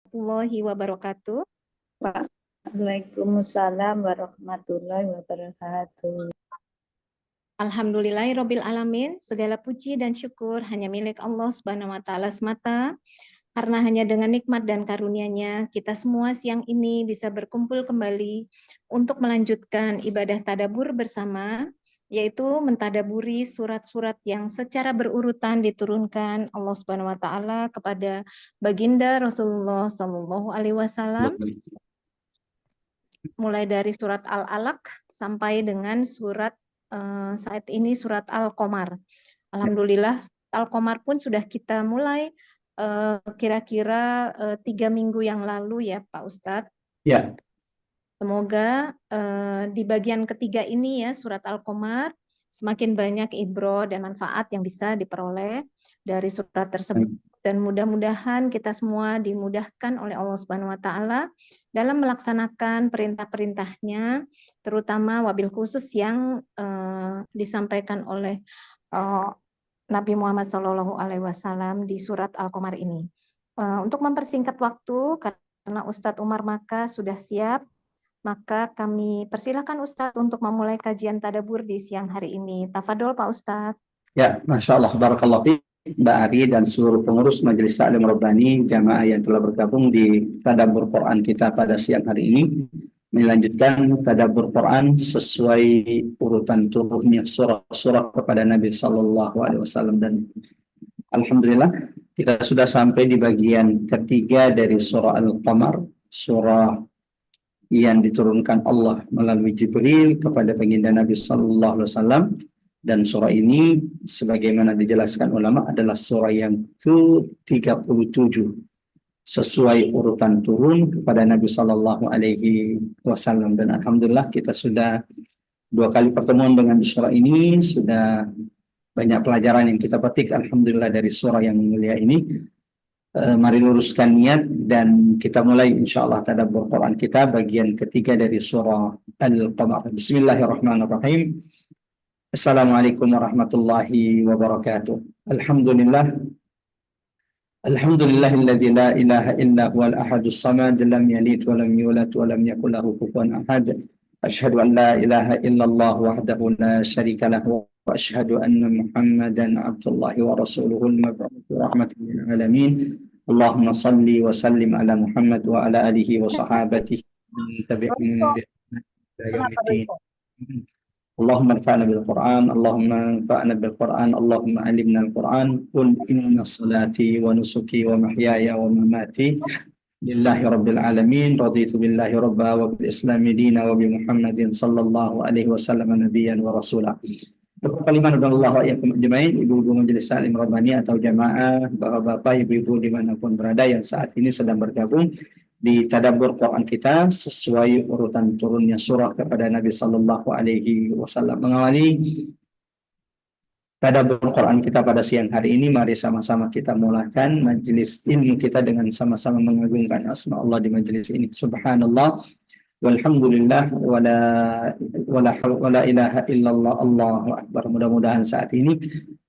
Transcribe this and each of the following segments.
Warahmatullahi wabarakatuh. Waalaikumsalam warahmatullahi wabarakatuh. Alhamdulillahirabbil alamin. Segala puji dan syukur hanya milik Allah Subhanahu wa taala semata. Karena hanya dengan nikmat dan karunia-Nya kita semua siang ini bisa berkumpul kembali untuk melanjutkan ibadah tadabbur bersama, yaitu mentadaburi surat-surat yang secara berurutan diturunkan Allah Subhanahu wa taala kepada baginda Rasulullah sallallahu alaihi wasallam, mulai dari surat Al-Alaq sampai dengan surat saat ini surat Al-Qamar. Alhamdulillah Al-Qamar pun sudah kita mulai kira-kira 3 minggu yang lalu ya Pak Ustadz. Ya. Semoga di bagian ketiga ini ya surat Al-Qamar semakin banyak ibroh dan manfaat yang bisa diperoleh dari surat tersebut. Dan mudah-mudahan kita semua dimudahkan oleh Allah Subhanahu wa taala dalam melaksanakan perintah-perintahnya, terutama wabil khusus yang disampaikan oleh Nabi Muhammad SAW di surat Al-Qamar ini. Untuk mempersingkat waktu, karena Ustadz Umar Maka sudah siap, maka kami persilakan Ustadz untuk memulai kajian tadabbur di siang hari ini. Tafadol Pak Ustadz. Ya, Masya Allah, Barakallah fiik, Mbak Ari dan seluruh pengurus Majelis Ta'lim Rabbani jamaah yang telah bergabung di tadabbur Quran kita pada siang hari ini, melanjutkan tadabbur Quran sesuai urutan turunnya surah-surah kepada Nabi Sallallahu Alaihi Wasallam. Dan alhamdulillah kita sudah sampai di bagian ketiga dari surah Al-Qamar, surah yang diturunkan Allah melalui Jibril kepada baginda Nabi Sallallahu Alaihi Wasallam. Dan surah ini sebagaimana dijelaskan ulama adalah surah yang ke-37 sesuai urutan turun kepada Nabi Sallallahu Alaihi Wasallam. Dan alhamdulillah kita sudah 2 kali pertemuan dengan surah ini, sudah banyak pelajaran yang kita petik alhamdulillah dari surah yang mulia ini. Mari luruskan niat dan kita mulai insyaallah tadabbur Quran kita bagian ketiga dari surah Al-Qamar. Bismillahirrahmanirrahim. Assalamualaikum warahmatullahi wabarakatuh. Alhamdulillahilladzi la ilaha illa huwal ahadus samad lam yalid wa lam yulad wa lam yakul lahu kufuwan ahad. Asyhadu an la ilaha illallah wahdahu la syarika lahu wa asyhadu anna Muhammadan abdullahi wa rasuluhu al-mab'uts rahmatan lil alamin. Allahumma salli wa sallim ala Muhammad wa ala alihi wa sahabatihi tabi'in bi yaumiddin. Allahumma anfa'na bil Qur'an, Allahumma anfa'na bil Qur'an, Allahumma alimna al-Qur'an. Qul inna salati wa nusuki wa mahyaya wa mamati lillahi rabbil alamin, raditu billahi rabba wa bil islami dina wa bi Muhammadin sallallahu alaihi wasallam nabiyyan wa rasulah. Kalimat Allah wa iyyakum ajmain, ibu-ibu majelis Ta'lim Rabbani atau jamaah, bapak-bapak, ibu-ibu dimanapun berada yang saat ini sedang bergabung di tadabbur Quran kita sesuai urutan turunnya surah kepada Nabi Sallallahu Alaihi Wasallam. Mengawali tadabbur Quran kita pada siang hari ini, mari sama-sama kita mulakan majelis ilmu kita dengan sama-sama mengagungkan asma Allah di majelis ini. Subhanallah walhamdulillah wala ilaha illallah, Allahu akbar. Mudah-mudahan saat ini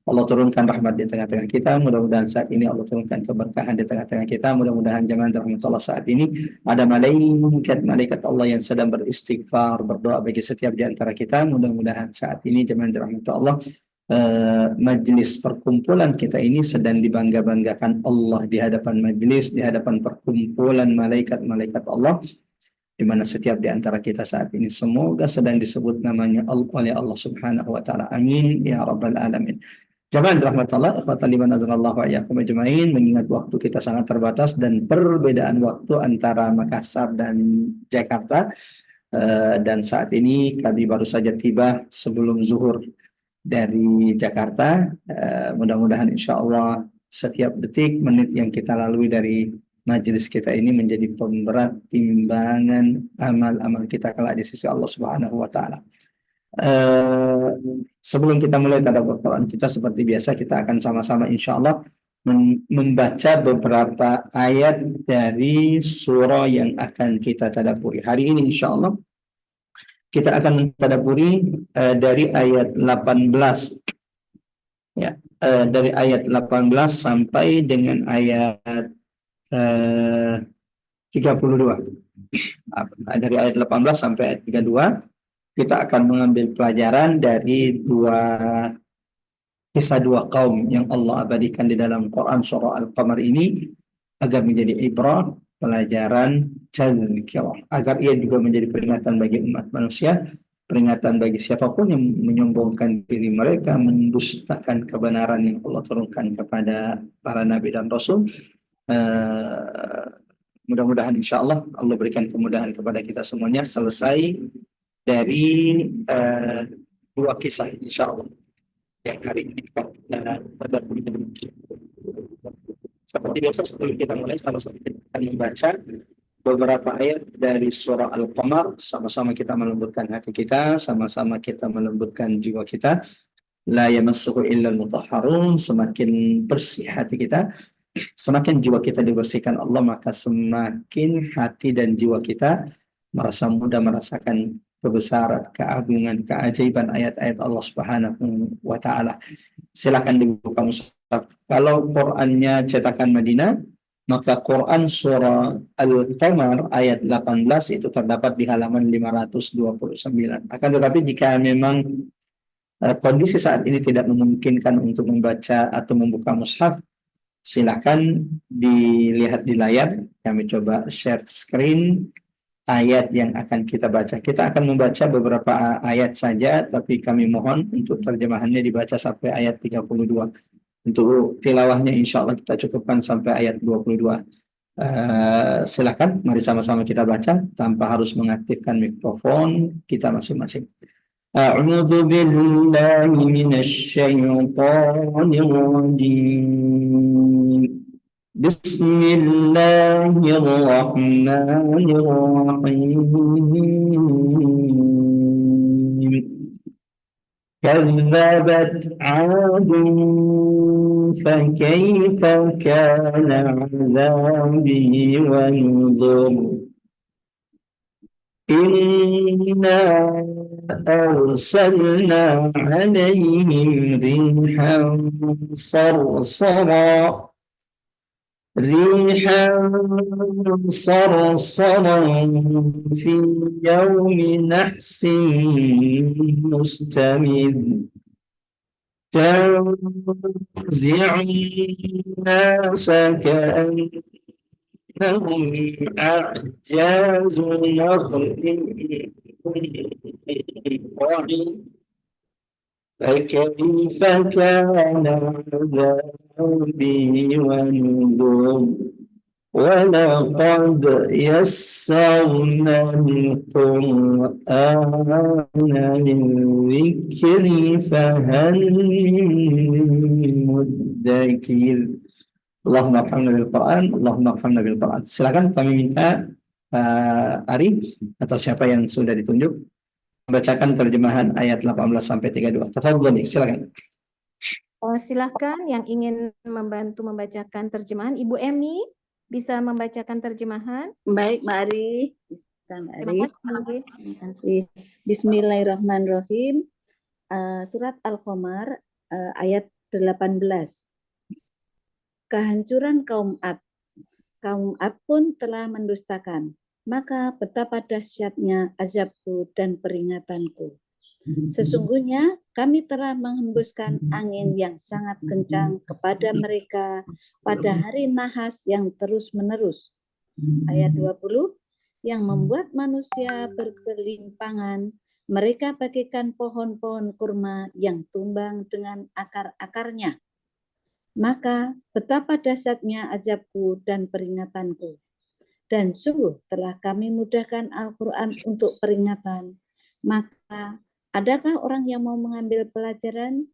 Allah turunkan rahmat di tengah-tengah kita. Mudah-mudahan saat ini Allah turunkan keberkahan di tengah-tengah kita. Mudah-mudahan jemaah rahmat Allah saat ini ada malaikat Allah yang sedang beristighfar, berdoa bagi setiap di antara kita. Mudah-mudahan saat ini jemaah rahmat Allah, majelis perkumpulan kita ini sedang dibangga-banggakan Allah di hadapan majelis, di hadapan perkumpulan malaikat-malaikat Allah, di mana setiap di antara kita saat ini semoga sedang disebut namanya oleh Allah Subhanahu wa taala. Amin ya rabbal alamin. Jamaah rahmat Allah, ikhwatan liman azanallahu wa iyyakum ajmain, mengingat waktu kita sangat terbatas dan perbedaan waktu antara Makassar dan Jakarta, dan saat ini kami baru saja tiba sebelum zuhur dari Jakarta. Mudah-mudahan insya Allah setiap detik menit yang kita lalui dari majelis kita ini menjadi pemberat timbangan amal-amal kita kelak di sisi Allah Subhanahu wa taala. Sebelum kita mulai tadabbur Quran kita, seperti biasa kita akan sama-sama insya Allah membaca beberapa ayat dari surah yang akan kita tadabburi. Hari ini insya Allah kita akan tadabburi dari ayat 18 ya, dari ayat 18 sampai dengan ayat 32. Dari ayat 18 sampai ayat 32 kita akan mengambil pelajaran dari kisah dua kaum yang Allah abadikan di dalam Quran surah Al-Qamar ini agar menjadi ibrah, pelajaran, tazkirah, agar ia juga menjadi peringatan bagi umat manusia, peringatan bagi siapapun yang menyombongkan diri mereka, mendustakan kebenaran yang Allah turunkan kepada para nabi dan rasul. Mudah-mudahan insya Allah Allah berikan kemudahan kepada kita semuanya selesai dari dua kisah insya Allah yang hari ini kita seperti biasa sebelum kita mulai sama-sama kita akan membaca beberapa ayat dari surah Al-Qamar, sama-sama kita melembutkan hati kita, sama-sama kita melembutkan jiwa kita. La yamassuhu illal mutahharun, semakin bersih hati kita, semakin jiwa kita dibersihkan Allah, maka semakin hati dan jiwa kita merasa mudah merasakan kebesaran, keagungan, keajaiban ayat-ayat Allah Subhanahu wa taala. Silakan dibuka mushaf. Kalau Qur'annya cetakan Madinah, maka Quran surah Al-Qamar ayat 18 itu terdapat di halaman 529. Akan tetapi jika memang kondisi saat ini tidak memungkinkan untuk membaca atau membuka mushaf, silakan dilihat di layar. Kami coba share screen ayat yang akan kita baca. Kita akan membaca beberapa ayat saja, tapi kami mohon untuk terjemahannya dibaca sampai ayat 32. Untuk tilawahnya insya Allah kita cukupkan sampai ayat 22. Silakan, mari sama-sama kita baca tanpa harus mengaktifkan mikrofon kita masing-masing. A'udzu billahi minasyaitonir rajim. Bismillahirrahmanirrahim. كذبت عاد فكيف كان عذابي ونذر إنا أرسلنا عليهم ريحا صرصرا في يوم نحس مستمر تنزع الناس كأنهم أعجاز نخل فكيف كان عذابي ونذر ولقد يسرنا القرآن للذكر فهل من مدكر. Allahumma arhamna bil Quran, Allahumma arhamna bil Quran. Silakan kami minta Ari atau siapa yang sudah ditunjuk membacakan terjemahan ayat 18 sampai 32. Tafadhali, silakan. Silakan yang ingin membantu membacakan terjemahan, Ibu Emi bisa membacakan terjemahan. Baik, Mbak Ari. Bisa, Mbak Ari. Terima kasih. Bismillahirrahmanirrahim. Surat Al-Qamar ayat 18. Kehancuran kaum Ad. Kaum Ad pun telah mendustakan. Maka betapa dahsyatnya azabku dan peringatanku. Sesungguhnya kami telah menghembuskan angin yang sangat kencang kepada mereka pada hari nahas yang terus-menerus. Ayat 20, yang membuat manusia berkelimpangan, mereka bagaikan pohon-pohon kurma yang tumbang dengan akar-akarnya. Maka betapa dahsyatnya azabku dan peringatanku. Dan sungguh telah kami mudahkan Al-Quran untuk peringatan. Maka adakah orang yang mau mengambil pelajaran?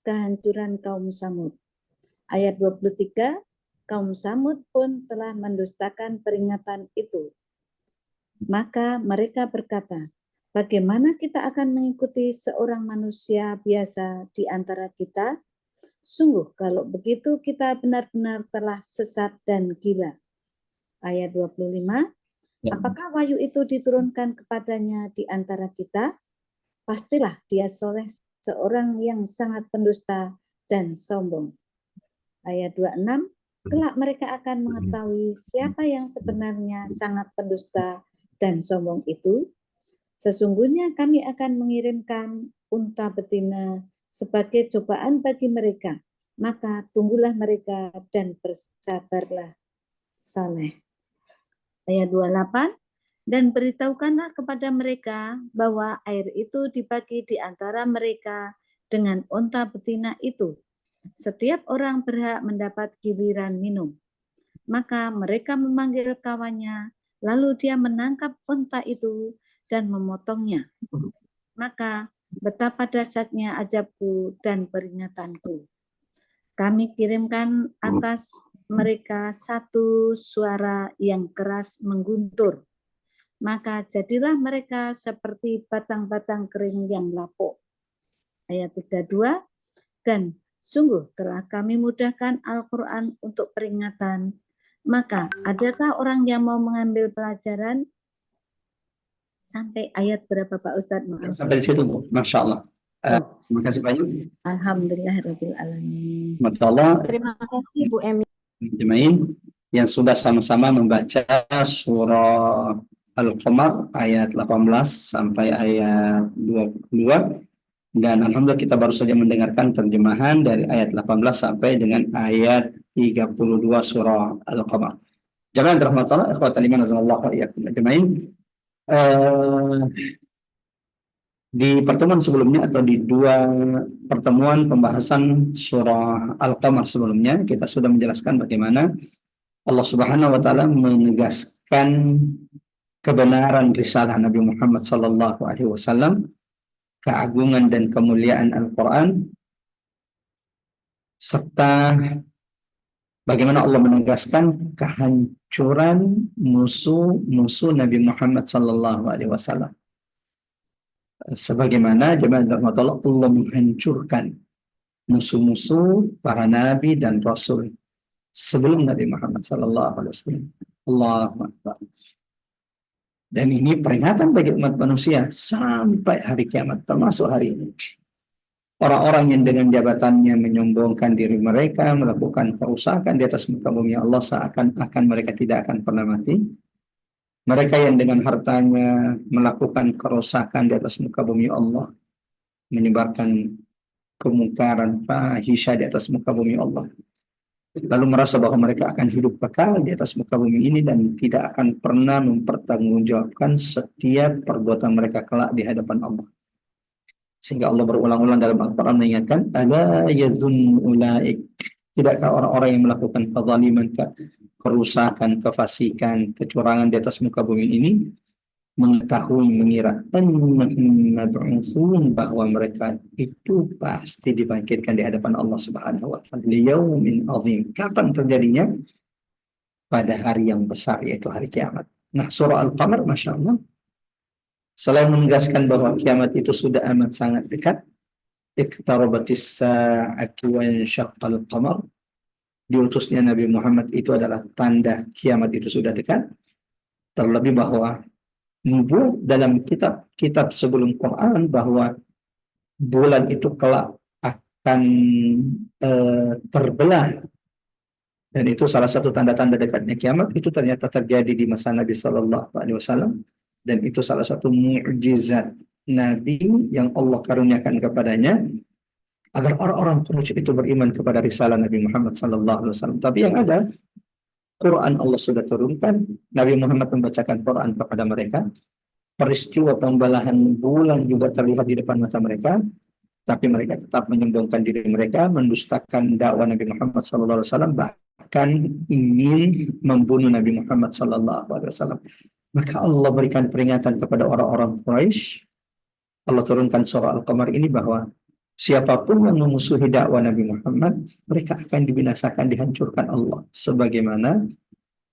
Kehancuran kaum Samud. Ayat 23, kaum Samud pun telah mendustakan peringatan itu. Maka mereka berkata, bagaimana kita akan mengikuti seorang manusia biasa di antara kita? Sungguh kalau begitu kita benar-benar telah sesat dan gila. Ayat 25, apakah wahyu itu diturunkan kepadanya di antara kita? Pastilah dia soleh seorang yang sangat pendusta dan sombong. Ayat 26, Kelak mereka akan mengetahui siapa yang sebenarnya sangat pendusta dan sombong itu. Sesungguhnya kami akan mengirimkan unta betina sebagai cobaan bagi mereka. Maka tunggulah mereka dan bersabarlah. Saleh. Ayat 28. Dan beritahukanlah kepada mereka bahwa air itu dibagi di antara mereka dengan unta betina itu. Setiap orang berhak mendapat giliran minum. Maka mereka memanggil kawannya, lalu dia menangkap unta itu dan memotongnya. Maka betapa dahsyatnya azabku dan peringatanku. Kami kirimkan atas mereka satu suara yang keras mengguntur. Maka jadilah mereka seperti batang-batang kering yang lapuk. Ayat 32. Dan sungguh telah kami mudahkan Al-Quran untuk peringatan. Maka adakah orang yang mau mengambil pelajaran? Sampai ayat berapa Pak Ustadz? Sampai di situ, Bu. Masya Allah. Terima kasih banyak. Alhamdulillahirrahmanirrahim. Masya Terima kasih Bu Emi. Jemain yang sudah sama-sama membaca surah Al-Qamar ayat 18 sampai ayat 22, dan alhamdulillah kita baru saja mendengarkan terjemahan dari ayat 18 sampai dengan ayat 32 surah Al-Qamar. Jemaah rahmatullah, ikhwatal iman azallahu wa iyyakum ajmain. Di pertemuan sebelumnya atau di dua pertemuan pembahasan surah Al-Qamar sebelumnya, kita sudah menjelaskan bagaimana Allah Subhanahu wa taala menegaskan kebenaran risalah Nabi Muhammad sallallahu alaihi wasallam, keagungan dan kemuliaan Al-Qur'an, serta bagaimana Allah menegaskan kehancuran musuh-musuh Nabi Muhammad sallallahu alaihi wasallam. Sebagaimana jemaah rahmatullah, Allah menghancurkan musuh-musuh para nabi dan rasul sebelum Nabi Muhammad sallallahu alaihi wasallam. Allahu Akbar. Dan ini peringatan bagi umat manusia sampai hari kiamat, termasuk hari ini. Orang-orang yang dengan jabatannya menyombongkan diri mereka, melakukan kerusakan di atas muka bumi Allah, seakan-akan mereka tidak akan pernah mati. Mereka yang dengan hartanya melakukan kerusakan di atas muka bumi Allah, menyebarkan kemungkaran, fahisyah di atas muka bumi Allah, lalu merasa bahwa mereka akan hidup kekal di atas muka bumi ini dan tidak akan pernah mempertanggungjawabkan setiap perbuatan mereka kelak di hadapan Allah. Sehingga Allah berulang-ulang dalam Al-Quran mengingatkan, ala yadhunnu ulaik, tidakkah orang-orang yang melakukan kezaliman, kerusakan, kefasikan, kecurangan di atas muka bumi ini mengetahui, mengira bahwa mereka itu pasti dibangkitkan di hadapan Allah Subhanahu wa taala liyaumin azim. Kapan terjadinya? Pada hari yang besar, yaitu hari kiamat. Nah, surah Al-Qamar, Masya Allah, selain menegaskan bahwa kiamat itu sudah amat sangat dekat, iqtarabatis sa'atu wa insyaqqal qamar, diutusnya Nabi Muhammad itu adalah tanda kiamat itu sudah dekat. Terlebih bahwa nubuat dalam kitab sebelum Quran bahwa bulan itu kelak akan terbelah, dan itu salah satu tanda-tanda dekatnya kiamat, itu ternyata terjadi di masa Nabi Sallallahu Alaihi Wasallam, dan itu salah satu mukjizat Nabi yang Allah karuniakan kepadanya agar orang-orang Quraisy itu beriman kepada risalah Nabi Muhammad sallallahu alaihi wasallam. Tapi yang ada, Quran Allah sudah turunkan, Nabi Muhammad membacakan Quran kepada mereka, peristiwa pembelahan bulan juga terlihat di depan mata mereka, tapi mereka tetap menyombongkan diri mereka, mendustakan dakwah Nabi Muhammad sallallahu alaihi wasallam, bahkan ingin membunuh Nabi Muhammad sallallahu alaihi wasallam. Maka Allah berikan peringatan kepada orang-orang Quraisy. Allah turunkan surah Al-Qamar ini bahwa siapapun yang memusuhi dakwah Nabi Muhammad, mereka akan dibinasakan, dihancurkan Allah. Sebagaimana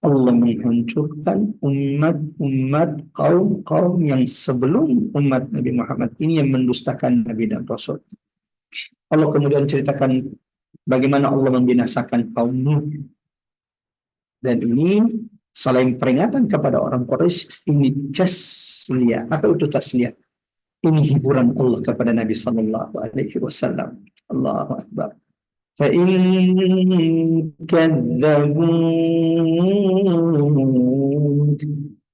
Allah menghancurkan umat-umat, kaum-kaum yang sebelum umat Nabi Muhammad ini yang mendustakan Nabi dan Rasul. Allah kemudian ceritakan bagaimana Allah membinasakan kaum Nuh. Dan ini selain peringatan kepada orang Quraisy, ini tasliyah. Apa itu tasliyah? Ini hiburan Allah kepada Nabi Sallallahu Alaihi Wasallam. Allahu Akbar. فَإِن كَذَّبُوكَ,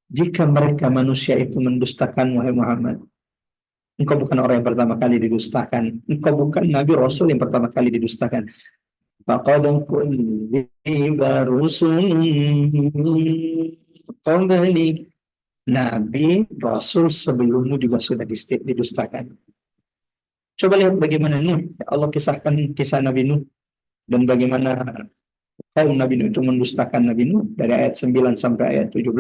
jika mereka manusia itu mendustakan, wahai Muhammad, engkau bukan orang yang pertama kali didustakan, engkau bukan Nabi Rasul yang pertama kali didustakan. فَقَدْ كُذِّبَ رُسُلٌ قَبْلِكَ, Nabi Rasul sebelummu juga sudah didustakan. Coba lihat bagaimana Nuh, Allah kisahkan kisah Nabi Nuh dan bagaimana kaum Nabi Nuh itu mendustakan Nabi Nuh dari ayat 9 sampai ayat 17.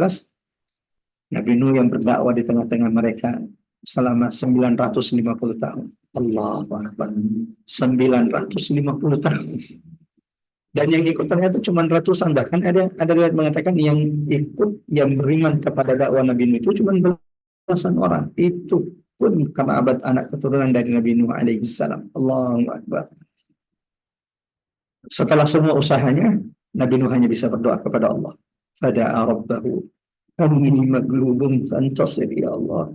Nabi Nuh yang berdakwah di tengah-tengah mereka selama 950 tahun. Allahu Akbar. 950 tahun. Dan yang ikut ternyata cuma ratusan, bahkan ada riwayat mengatakan yang ikut, yang beriman kepada dakwah Nabi Nuh itu cuma belasan orang. Itu pun kerabat anak keturunan dari Nabi Nuh alaihissalam. Allahu Akbar. Setelah semua usahanya, Nabi Nuh hanya bisa berdoa kepada Allah. Fada'a rabbahu anni maglubun fantasir, ya Allah,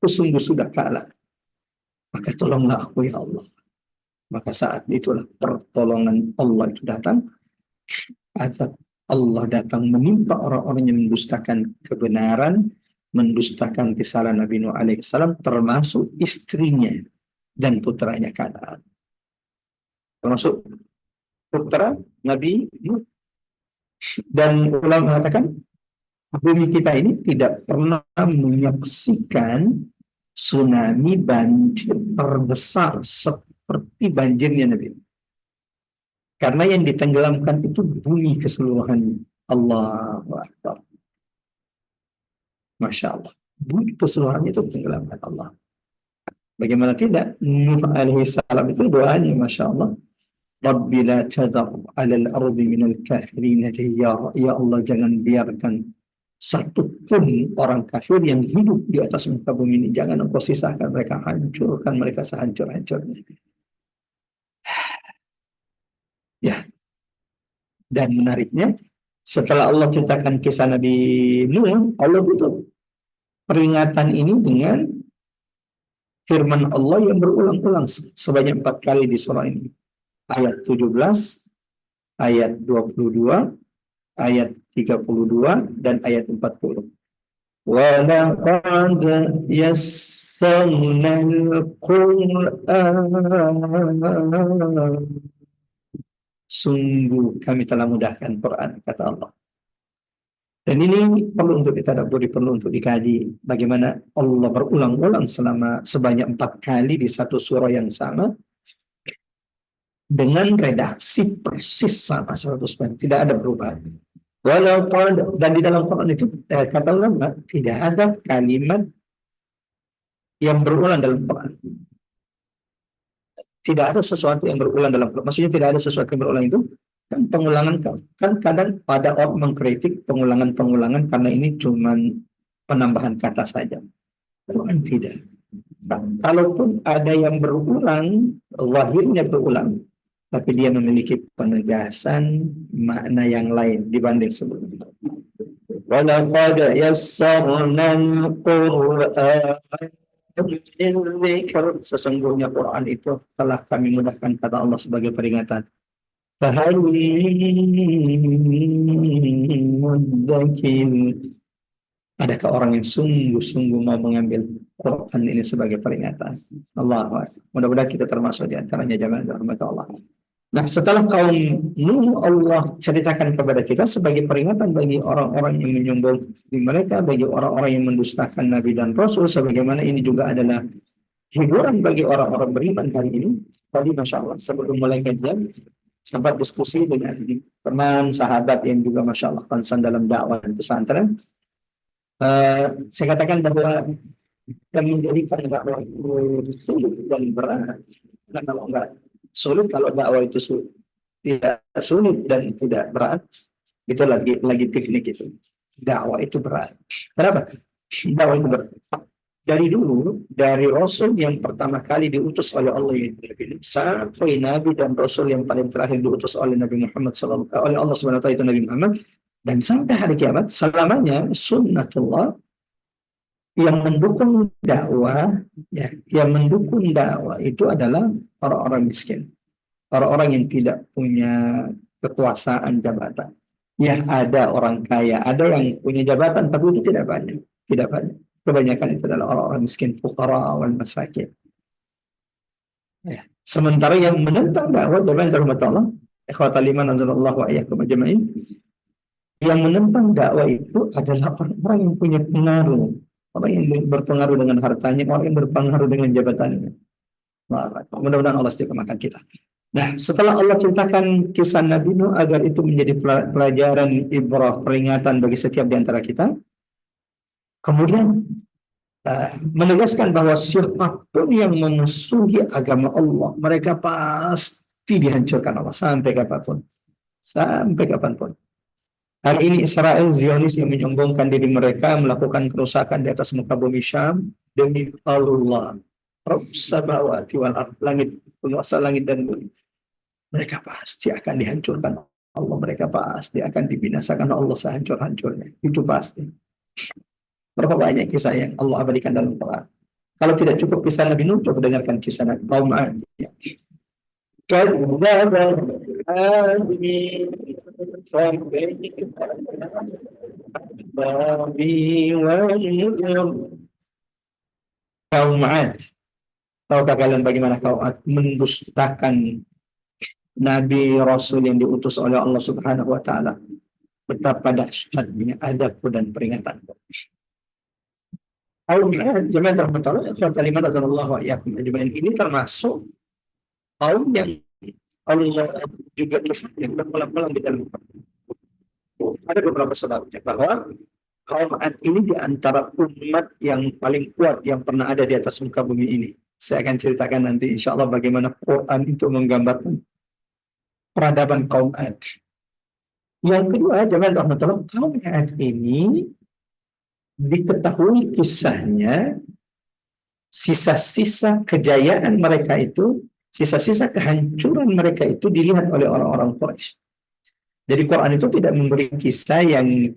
aku sungguh sudah kalah, maka tolonglah aku ya Allah. Maka saat itulah pertolongan Allah itu datang. Azab Allah datang menimpa orang-orang yang mendustakan kebenaran, mendustakan kesalahan Nabi Nuh alaihissalam, termasuk istrinya dan putranya Kanaan. Termasuk putra Nabi Nuh. Dan ulama mengatakan bumi kita ini tidak pernah menyaksikan tsunami banjir terbesar seperti banjirnya Nabi. Karena yang ditenggelamkan itu bumi keseluruhannya. Allahu Akbar. Masya Allah. Bumi keseluruhannya itu ditenggelamkan Allah. Bagaimana tidak? Nuh alaihissalam itu doanya, Masya Allah. Rabbi la tadar alal ardi minal kafirin diyara. Ya Allah, jangan biarkan satu pun orang kafir yang hidup di atas muka bumi ini. Jangan engkau sisakan mereka, hancurkan mereka sehancur-hancurnya. Ya. Dan menariknya, setelah Allah ceritakan kisah Nabi Nuh, Allah tutup peringatan ini dengan firman Allah yang berulang-ulang sebanyak 4 kali di surah ini. Ayat 17, ayat 22, ayat 32, dan ayat 40. وَلَقَدْ يَسَّرْنَا الْقُرْآنَ, sungguh kami telah mudahkan Quran, kata Allah. Dan ini perlu untuk ditadaburi, perlu untuk dikaji. Bagaimana Allah berulang-ulang sebanyak 4 kali di satu surah yang sama, dengan redaksi persis sama 100%, tidak ada perubahan. Walaupun dan di dalam Quran itu kata ulama tidak ada kalimat yang berulang dalam Quran. Tidak ada sesuatu yang berulang dalam Quran. Maksudnya tidak ada sesuatu yang berulang itu kan pengulangan, kan kadang pada orang mengkritik pengulangan karena ini cuma penambahan kata saja. Quran tidak. Nah, kalaupun ada yang berulang, zahirnya berulang, tapi dia memiliki penegasan makna yang lain dibanding sebelumnya. Walaqad yassarnal Qur'an, sesungguhnya Quran itu telah kami mudahkan, kata Allah sebagai peringatan. Fahal min mudzakir, adakah orang yang sungguh-sungguh mau mengambil Quran ini sebagai peringatan? Allahu Akbar. Mudah-mudahan kita termasuk di antaranya, jamaah rahmat Allah. Nah, setelah kaum Nuh, Allah ceritakan kepada kita sebagai peringatan bagi orang-orang yang menyombong di mereka, bagi orang-orang yang mendustakan Nabi dan Rasul, sebagaimana ini juga adalah hiburan bagi orang-orang beriman hari ini. Tadi Masya Allah, sebelum mulai kajian, sempat diskusi dengan teman, sahabat yang juga Masya Allah konsen dalam dakwah dan pesantren. Saya katakan bahwa yang menjadikan dakwah itu sulit dan berat. Nah, kalau enggak sulit, kalau dakwah itu tidak sulit dan tidak berat, itu lagi piknik itu. Dakwah itu berat. Kenapa? Dakwah itu berat. Dari dulu, dari Rasul yang pertama kali diutus oleh Allah sampai Nabi dan Rasul yang paling terakhir diutus oleh Nabi Muhammad oleh Allah Subhanahu wa taala itu Nabi Muhammad, dan sampai hari kiamat selamanya sunnatullah yang mendukung dakwah, ya, yang mendukung dakwah itu adalah orang-orang miskin, orang-orang yang tidak punya kekuasaan jabatan. Ya, ada orang kaya, ada yang punya jabatan, tapi itu tidak banyak. Tidak banyak. Kebanyakan itu adalah orang-orang miskin, fuqara wal masakin. Ya. Sementara yang menentang dakwah jamaah rahmat Allah, ikhwatal iman anzalallahu wa iyyakum ajma'in, yang menentang dakwah itu adalah orang-orang yang punya pengaruh, orang yang berpengaruh dengan hartanya, orang yang berpengaruh dengan jabatannya. Mudah-mudahan Allah istiqomahkan kita. Nah, setelah Allah ceritakan kisah Nabi Nuh agar itu menjadi pelajaran ibrah, peringatan bagi setiap di antara kita, kemudian menegaskan bahwa siapapun yang memusuhi agama Allah, mereka pasti dihancurkan Allah sampai kapanpun. Sampai kapanpun. Hari ini Israel Zionis yang menyombongkan diri mereka melakukan kerusakan di atas muka bumi Syam demi Allah. Rabb samawati wal ardh, langit, penguasa langit dan bumi. Mereka pasti akan dihancurkan Allah. Mereka pasti akan dibinasakan Allah sehancur-hancurnya. Itu pasti. Berapa banyak kisah yang Allah abadikan dalam Quran. Kalau tidak cukup kisah Nabi Nuh, coba dengarkan kisah Nabi kaum Ad. Kaum Ad. Tahukah kalian bagaimana kaum Ad mendustakan Nabi Rasul yang diutus oleh Allah Subhanahu wa Ta'ala? Betapa dahsyatnya adab dan peringatan. Kaum Ad, jemaah rahmatullah, kalimat Allah wa iyyakum ajma'in, ini termasuk kaum yang Allah juga kisahnya berulang-ulang di dalam Quran. Ada beberapa sebabnya bahwa kaum Ad ini di antara umat yang paling kuat yang pernah ada di atas muka bumi ini. Saya akan ceritakan nanti insya Allah bagaimana Quran itu menggambarkan peradaban kaum Ad. Yang kedua, jemaah rahmatullah, kaum Ad ini diketahui kisahnya, sisa-sisa kejayaan mereka itu, sisa-sisa kehancuran mereka itu dilihat oleh orang-orang Quraisy. Jadi Quran itu tidak memberi kisah yang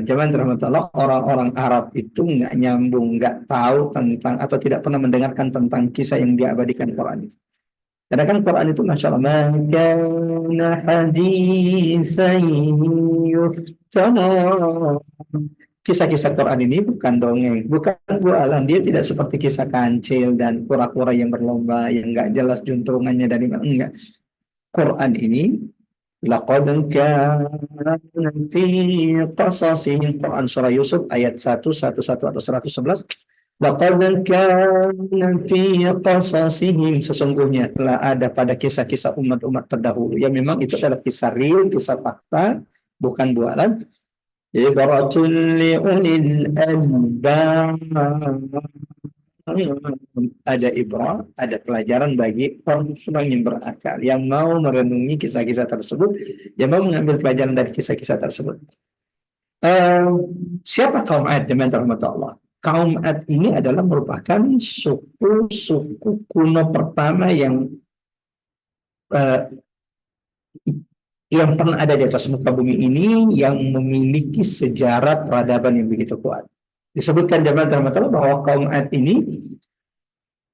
jemaah rahmatullah, orang-orang Arab itu nggak nyambung, nggak tahu tentang atau tidak pernah mendengarkan tentang kisah yang diabadikan Quran itu. Karena kan Quran itu Masya Allah, kana hadisan yuftana. Kisah-kisah Quran ini bukan dongeng, bukan bualan. Dia tidak seperti kisah kancil dan kura-kura yang berlomba, yang nggak jelas juntrungannya dari mana. Enggak. Quran ini, laqad kana fi qasasihim, Quran surah Yusuf ayat 111 atau 111. Laqad kana fi qasasihim, sesungguhnya telah ada pada kisah-kisah umat-umat terdahulu. Ya memang itu adalah kisah real, kisah fakta, bukan bualan. Ibratul li'ulil albab, ada ibrah, ada pelajaran bagi orang yang berakal, yang mau merenungi kisah-kisah tersebut, yang mau mengambil pelajaran dari kisah-kisah tersebut. Siapa kaum Ad, jemaah rahmatullah? Kaum Ad ini adalah merupakan suku kuno pertama yang pernah ada di atas muka bumi ini, yang memiliki sejarah peradaban yang begitu kuat. Disebutkan jemaah rahmatullah bahwa kaum Ad ini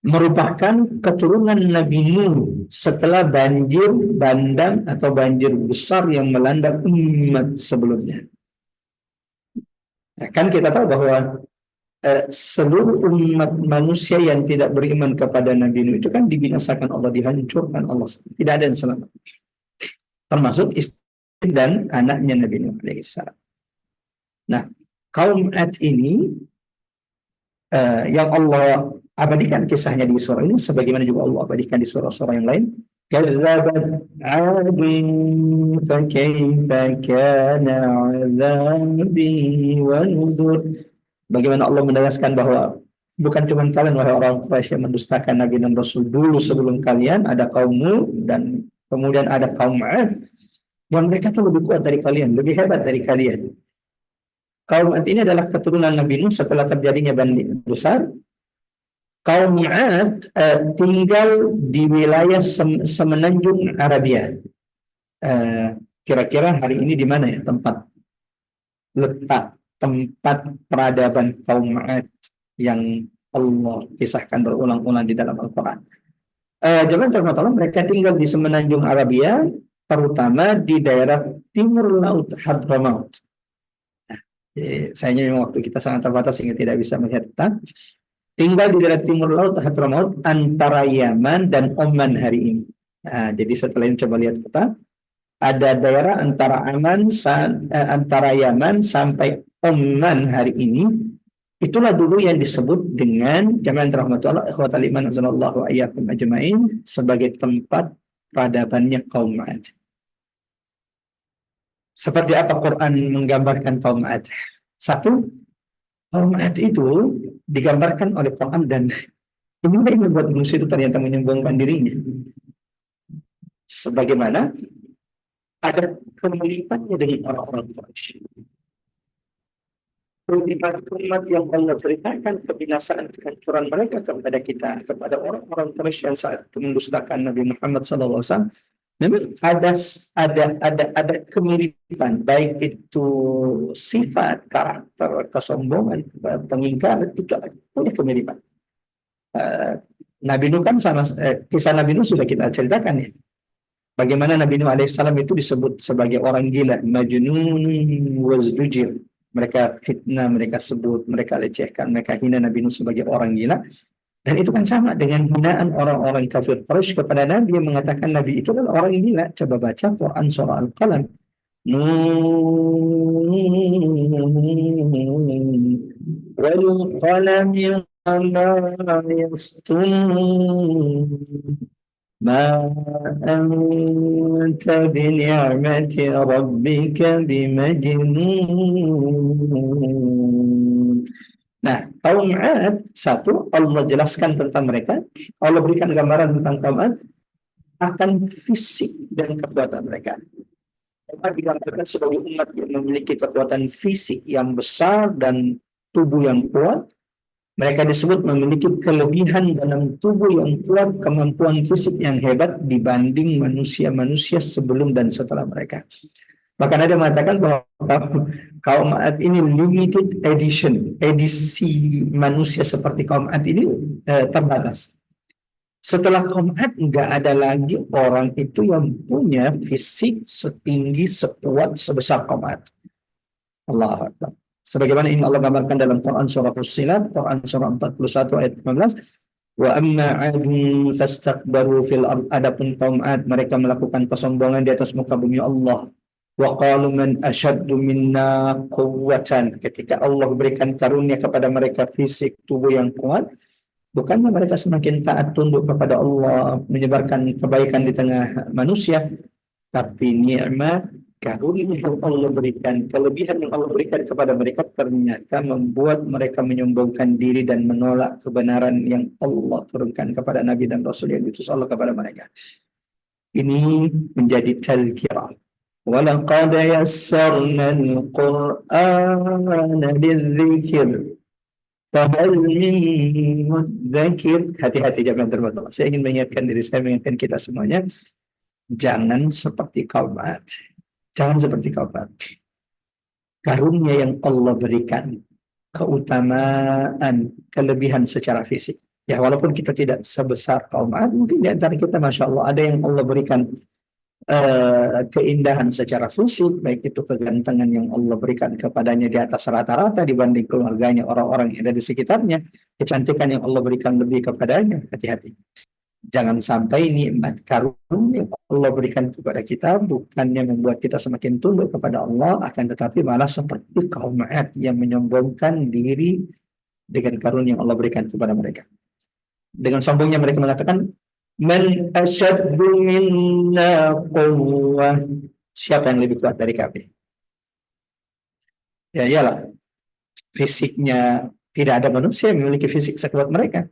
merupakan keturunan Nabi Nuh setelah banjir bandang atau banjir besar yang melanda umat sebelumnya. Kan kita tahu bahwa seluruh umat manusia yang tidak beriman kepada Nabi Nuh itu kan dibinasakan Allah, dihancurkan Allah. Tidak ada yang selamat, termasuk istri dan anaknya Nabi Nuh alaihissalam. Nah, kaum Ad ini yang Allah abadikan kisahnya di surah ini, sebagaimana juga Allah abadikan di surah-surah yang lain. Kadzabat 'adun fakaifa kana 'adzabi wa nuzur. Bagaimana Allah menegaskan bahwa bukan cuma kalian wahai orang Quraisy yang mendustakan Nabi dan Rasul, dulu sebelum kalian ada kaum Nuh dan kemudian ada kaum Ad yang mereka tuh lebih kuat dari kalian, lebih hebat dari kalian. Kaum Ad ini adalah keturunan Nabi Nuh setelah terjadinya banjir besar. Kaum Ad tinggal di wilayah semenanjung Arabia. Kira-kira hari ini di mana ya letak tempat peradaban kaum Ad yang Allah kisahkan berulang-ulang di dalam Al-Quran? Zaman terutama mereka tinggal di semenanjung Arabia, terutama di daerah timur laut Hadramaut. Sayangnya memang waktu kita sangat terbatas sehingga tidak bisa melihat peta. Tinggal di daerah timur laut Hadramaut antara Yaman dan Oman hari ini. Nah, jadi setelah ini coba lihat peta, ada daerah antara Yaman sampai Oman hari ini. Itulah dulu yang disebut dengan jamaah rahmatullah ikhwatal iman azanallahu ayyakum ajmain sebagai tempat peradabannya kaum Ad. Seperti apa Quran menggambarkan kaum Ad? Satu, kaum Ad itu digambarkan oleh Quran dan ini yang membuat manusia itu ternyata menyombongkan dirinya. Sebagaimana ada kemiripannya dengan orang-orang Quraisy. Umat yang Allah ceritakan kebinasaan kehancuran mereka kepada kita, kepada orang-orang Quraisy yang saat itu mendustakan Nabi Muhammad SAW. Memang ada kemiripan, baik itu sifat, karakter, kesombongan, pengingkaran, itu punya kemiripan. Nabi Nuh kan kisah Nabi Nuh sudah kita ceritakan ya. Bagaimana Nabi Nuh alaihissalam itu disebut sebagai orang gila, majnun wazdujir. Mereka fitnah, mereka sebut, mereka lecehkan, mereka hina Nabi Nuh sebagai orang gila. Dan itu kan sama dengan hinaan orang-orang kafir Quraisy kepada Nabi yang mengatakan Nabi itu adalah orang gila. Coba baca Quran surah Al-Qalam. Wal qalami wama yasturun. Ma anta bini'mati rabbika bimajnun. Nah, kaum Ad, satu, Allah jelaskan tentang mereka, Allah berikan gambaran tentang kaum Ad, akan fisik dan kekuatan mereka. Mereka digambarkan sebagai umat yang memiliki kekuatan fisik yang besar dan tubuh yang kuat. Mereka disebut memiliki kelebihan dalam tubuh yang kuat, kemampuan fisik yang hebat dibanding manusia-manusia sebelum dan setelah mereka. Bahkan ada yang mengatakan bahwa kaum Ad ini limited edition, edisi manusia seperti kaum Ad ini terbatas. Setelah kaum Ad nggak ada lagi orang itu yang punya fisik setinggi, sekuat, sebesar kaum Ad. Allahu Akbar. Sebagaimana ini Allah gambarkan dalam Quran surah Fussilat, Quran surah 41 ayat 15. Wa amma 'adun fastakbaru fil ard. Adapun kaum Ad mereka melakukan kesombongan di atas muka bumi Allah. Wa qalu man ashaddu minna quwwatan. Ketika Allah berikan karunia kepada mereka fisik tubuh yang kuat, bukannya mereka semakin taat tunduk kepada Allah, menyebarkan kebaikan di tengah manusia, tapi nikmat karunia yang Allah berikan, kelebihan yang Allah berikan kepada mereka ternyata membuat mereka menyombongkan diri dan menolak kebenaran yang Allah turunkan kepada Nabi dan Rasul yang diutus Allah kepada mereka. Ini menjadi tazkirah. وَلَقَدْ يَسَّرْنَا الْقُرْآنَ لِلذِّكْرِ فَهَلْ مِن مُدَّكِرٍ. Hati-hati jangan terbatas. Saya ingin mengingatkan diri saya, mengingatkan kita semuanya, jangan seperti kaum Ad. Jangan seperti kaum Ad. Karunia yang Allah berikan, keutamaan, kelebihan secara fisik. Ya walaupun kita tidak sebesar kaum Ad, mungkin di antara kita Masya Allah ada yang Allah berikan keindahan secara fisik, baik itu kegantengan yang Allah berikan kepadanya di atas rata-rata dibanding keluarganya, orang-orang yang ada di sekitarnya, kecantikan yang Allah berikan lebih kepadanya. Hati-hati, jangan sampai nikmat karunia yang Allah berikan kepada kita bukannya membuat kita semakin tunduk kepada Allah, akan tetapi malah seperti kaum Ad yang menyombongkan diri dengan karunia yang Allah berikan kepada mereka. Dengan sombongnya mereka mengatakan, Man asyaddu minna quwwah. Siapa yang lebih kuat dari kami? Ya iyalah, fisiknya tidak ada manusia yang memiliki fisik sekuat mereka.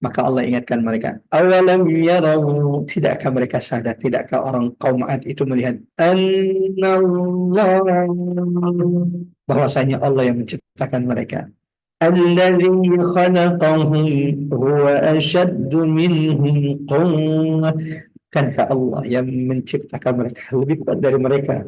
Maka Allah ingatkan mereka, awalam yarau, tidakkah mereka sadar, tidakkah orang kaum Ad itu melihat annallah, bahwasanya Allah yang menciptakan mereka. Alladzi khalaqahum huwa ashaddu minhum quwwah. Bukankah Allah yang menciptakan mereka lebih kuat dari mereka?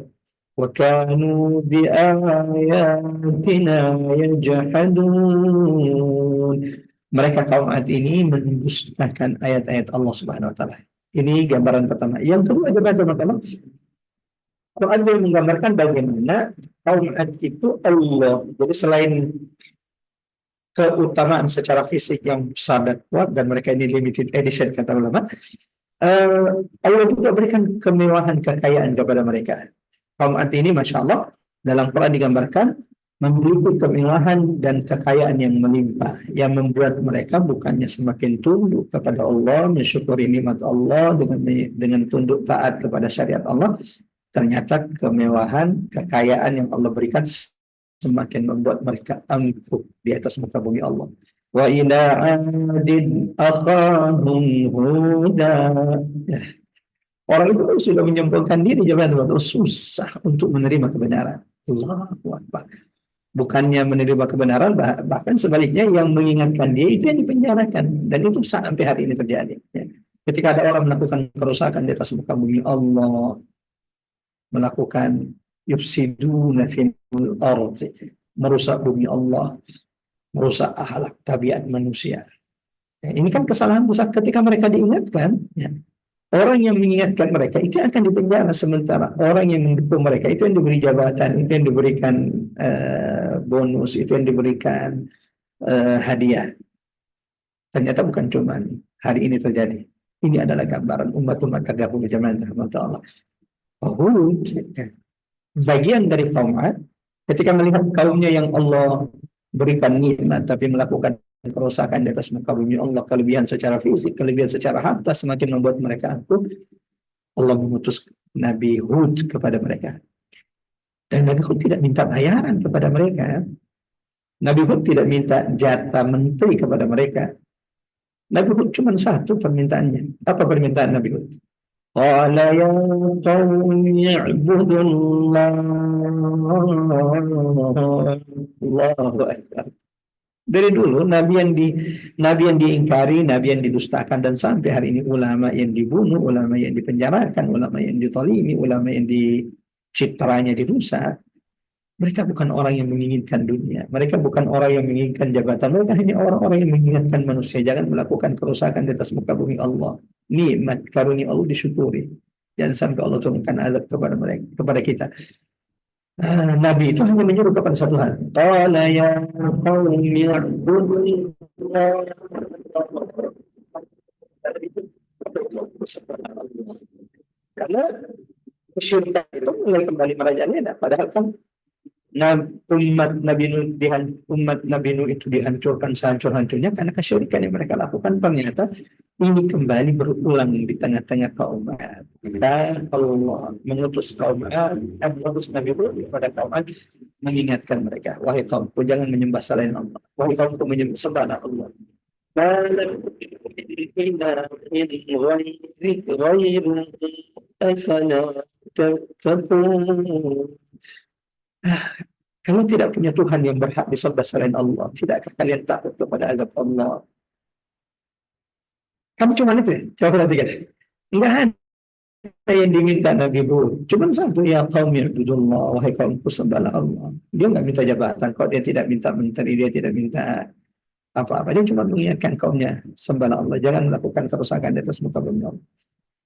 Wa kanu bi ayatina yajhadun. Mereka kaum Ad ini mendustakan ayat-ayat Allah Subhanahu wa taala. Ini gambaran pertama. Yang kedua teman-teman, Quran juga menggambarkan bagaimana kaum Ad itu Allah. Jadi selain keutamaan secara fisik yang besar dan kuat, dan mereka ini limited edition kata ulama, Allah juga berikan kemewahan kekayaan kepada mereka. Kaum Ad ini Masya Allah dalam Quran digambarkan memiliki kemewahan dan kekayaan yang melimpah, yang membuat mereka bukannya semakin tunduk kepada Allah, mensyukuri nikmat Allah dengan tunduk taat kepada syariat Allah. Ternyata kemewahan, kekayaan yang Allah berikan semakin membuat mereka angkuh di atas muka bumi Allah. Wa ila adin akhahum huda. Ya. Orang itu sudah menyombongkan diri, teman-teman, susah untuk menerima kebenaran. Allahu Akbar. Bukannya menerima kebenaran, bahkan sebaliknya yang mengingatkan dia itu yang dipenjarakan, dan itu sampai hari ini terjadi. Ya. Ketika ada orang melakukan kerusakan di atas muka bumi Allah, melakukan yufsiduna fil ardi, merusak bumi Allah, merusak akhlak tabiat manusia. Ya, ini kan kesalahan besar. Ketika mereka diingatkan, ya, orang yang mengingatkan mereka itu akan dipenjara, sementara orang yang mendukung mereka itu yang diberi jabatan, itu yang diberikan bonus, itu yang diberikan hadiah. Ternyata bukan cuma hari ini terjadi. Ini adalah gambaran umat-umat terdahulu zaman Allah. Hud, bagian dari kaum Ad, ketika melihat kaumnya yang Allah berikan nikmat tapi melakukan kerusakan di atas muka bumi Allah, kelebihan secara fisik, kelebihan secara harta, semakin membuat mereka angkuh. Allah mengutus Nabi Hud kepada mereka, dan Nabi Hud tidak minta bayaran kepada mereka. Nabi Hud tidak minta jatah menteri kepada mereka. Nabi Hud cuma satu permintaannya. Apa permintaan Nabi Hud? Qala ya qawmi i'budullah. Allahu Akbar. Dari dulu nabi yang diingkari, nabi yang didustakan, dan sampai hari ini ulama yang dibunuh, ulama yang dipenjarakan, ulama yang ditolimi, ulama yang citranya dirusak. Mereka bukan orang yang menginginkan dunia, mereka bukan orang yang menginginkan jabatan, mereka hanya orang-orang yang mengingatkan manusia jangan melakukan kerusakan di atas muka bumi Allah. Nikmat karunia Allah disyukuri, jangan sampai Allah turunkan azab kepada mereka, kepada kita. Nabi itu hanya menyuruh kepada satu hal. Qala ya qaumi i'budullah. Karena kesyirikan itu mulai kembali merajalela, padahal kan umat Nabi Nuh itu dihancurkan sehancur-hancurnya karena kesyirikan yang mereka lakukan. Ternyata ini kembali berulang di tengah-tengah kaum Ad. Dan Allah mengutus kaum Ad, mengutus Nabi Nuh kepada kaum Ad, mengingatkan mereka, wahai kaumku, jangan menyembah selain Allah, wahai kaumku, menyembah Allah. Kalau tidak punya Tuhan yang berhak disembah selain Allah, tidakkah kalian takut kepada azab Allah? Kamu cuma itu ya? Coba perhatikan. Enggak ada yang diminta Nabi Hud. Cuma satu, ya qaumi i'budullah, wahai kaumku, sembahlah Allah. Dia nggak minta jabatan kok, dia tidak minta menteri, dia tidak minta apa-apa. Dia cuma mengingatkan kaumnya, sembahlah Allah, jangan melakukan kerusakan di atas muka bumi Allah.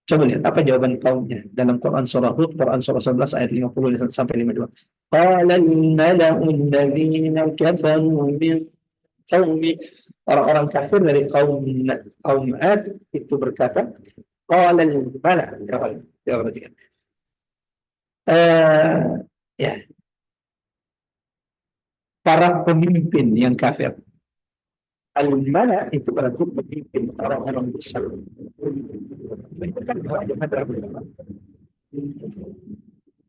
Coba lihat apa jawaban kaumnya dalam Quran surah Hud, Quran surah 11 ayat 50 sampai 52. Qala al-mala'u alladhina kafaru min qaumi, orang-orang kafir dari kaum Ad itu berkata, qala al-mala', ya perhatikan. Ya. Para pemimpin yang kafir. Al-mala' itu berarti pemimpin, orang-orang besar.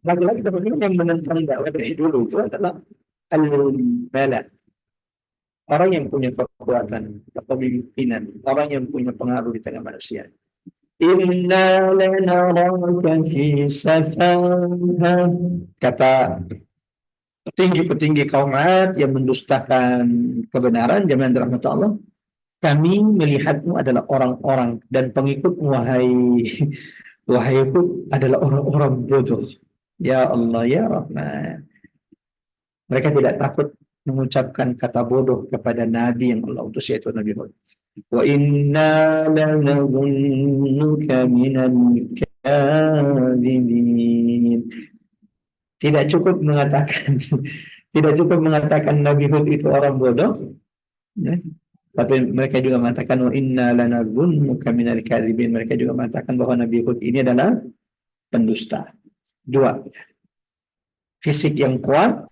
Lagi-lagi yang menentang dakwah dari dulu itu adalah al-mala', orang yang punya kekuatan, kepemimpinan, orang yang punya pengaruh di tengah manusia. Inna lanaraka fi safaha, kata petinggi-petinggi kaum Ad yang mendustakan kebenaran zaman rahmat Allah, kami melihatmu adalah orang-orang dan pengikutmu, wahai Hud, adalah orang-orang bodoh. Ya Allah, ya Rahman. Mereka tidak takut mengucapkan kata bodoh kepada nabi yang Allah utus, yaitu Nabi Hud. Wa inna lanadhunnuka minal kadhibin. Tidak cukup mengatakan tidak cukup mengatakan Nabi Hud itu orang bodoh, ya. Tapi mereka juga mengatakan wa inna lanadhunnuka minal kadhibin. Mereka juga mengatakan bahwa Nabi Hud ini adalah pendusta. Dua, fisik yang kuat,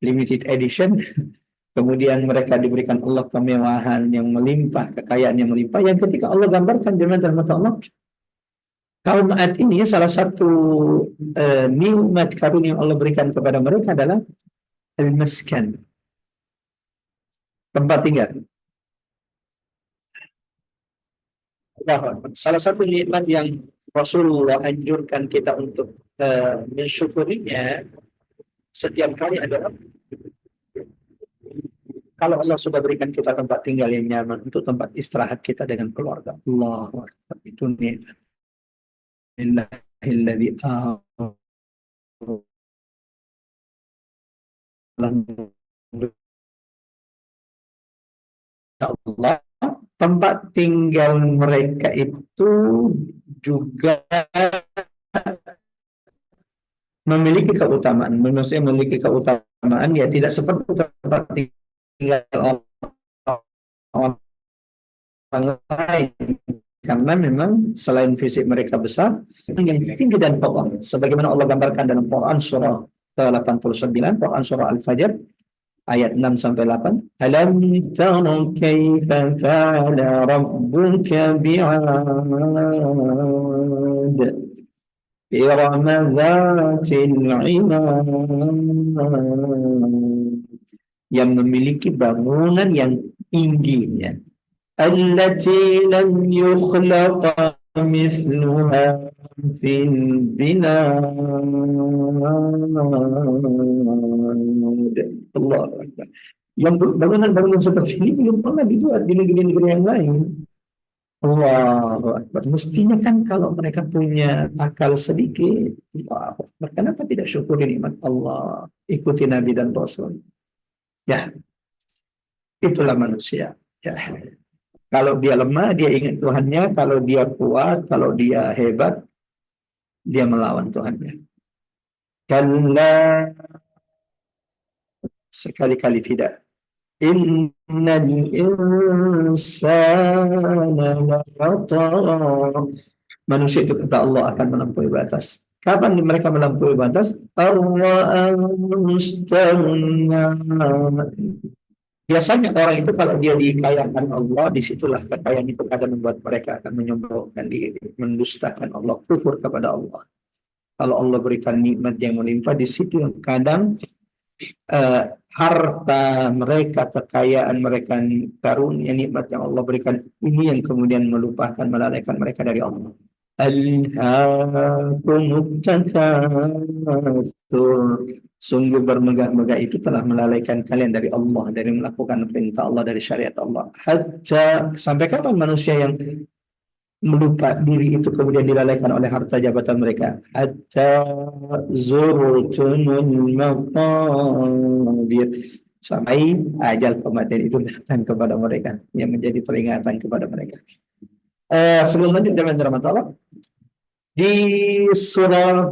limited edition. Kemudian mereka diberikan Allah kemewahan yang melimpah, kekayaan yang melimpah. Yang ketika Allah gambarkan di dalam mata Allah, kaum Ad ini salah satu nikmat karunia yang Allah berikan kepada mereka adalah al-maskan, tempat tinggal. Salah satu nikmat yang Rasulullah anjurkan kita untuk mensyukurinya setiap kali adalah kalau Allah sudah berikan kita tempat tinggal yang nyaman, untuk tempat istirahat kita dengan keluarga. Allahu Akbar, itu nikmat. Illahilladzi Allah, tempat tinggal mereka itu juga memiliki keutamaan. Manusia memiliki keutamaan, ya tidak seperti tempat tinggal orang lain, karena memang selain fisik mereka besar, yang tinggi dan kokoh, sebagaimana Allah gambarkan dalam Quran surah ke-89, Quran surah Al-Fajr ayat 6 sampai 8. Alam tara kaifa fa'ala rabbuka bi'ad إرم ذات العماد, yang memiliki bangunan yang tingginya, allati lam yukhlaq mithluha fil bilad. Allah Akbar. Yang bangunan-bangunan seperti ini belum pernah dibuat di negeri-negeri yang lain. Allahu Akbar. Mestinya kan kalau mereka punya akal sedikit, Allahu Akbar, kenapa tidak syukuri nikmat Allah, ikuti Nabi dan Rasul? Ya, itulah manusia. Ya. Kalau dia lemah, dia ingat Tuhannya. Kalau dia kuat, kalau dia hebat, dia melawan Tuhannya. Kalla, sekali-kali tidak. Innal insana lakhata. Manusia itu, kata Allah, akan melampaui batas. Kapan mereka melampaui batas? Biasanya orang itu kalau dia dikayakan Allah, disitulah kekayaan itu kadang membuat mereka akan menyombongkan diri, mendustakan Allah, kufur kepada Allah. Kalau Allah berikan nikmat yang melimpah, di situ yang kadang harta mereka, kekayaan mereka, karunia nikmat yang Allah berikan ini yang kemudian melupakan, melalaikan mereka dari Allah. Alhaakumut takatsur. Sungguh bermegah-megah itu telah melalaikan kalian dari Allah, dari melakukan perintah Allah, dari syariat Allah. Hatta, sampai kapan manusia yang melupa diri itu kemudian dilalaikan oleh harta jabatan mereka? Hatta zurtumul maqabir, sampai ajal kematian itu datang kepada mereka, yang menjadi peringatan kepada mereka. Sebelum lanjut dengan rahmat Allah, di surah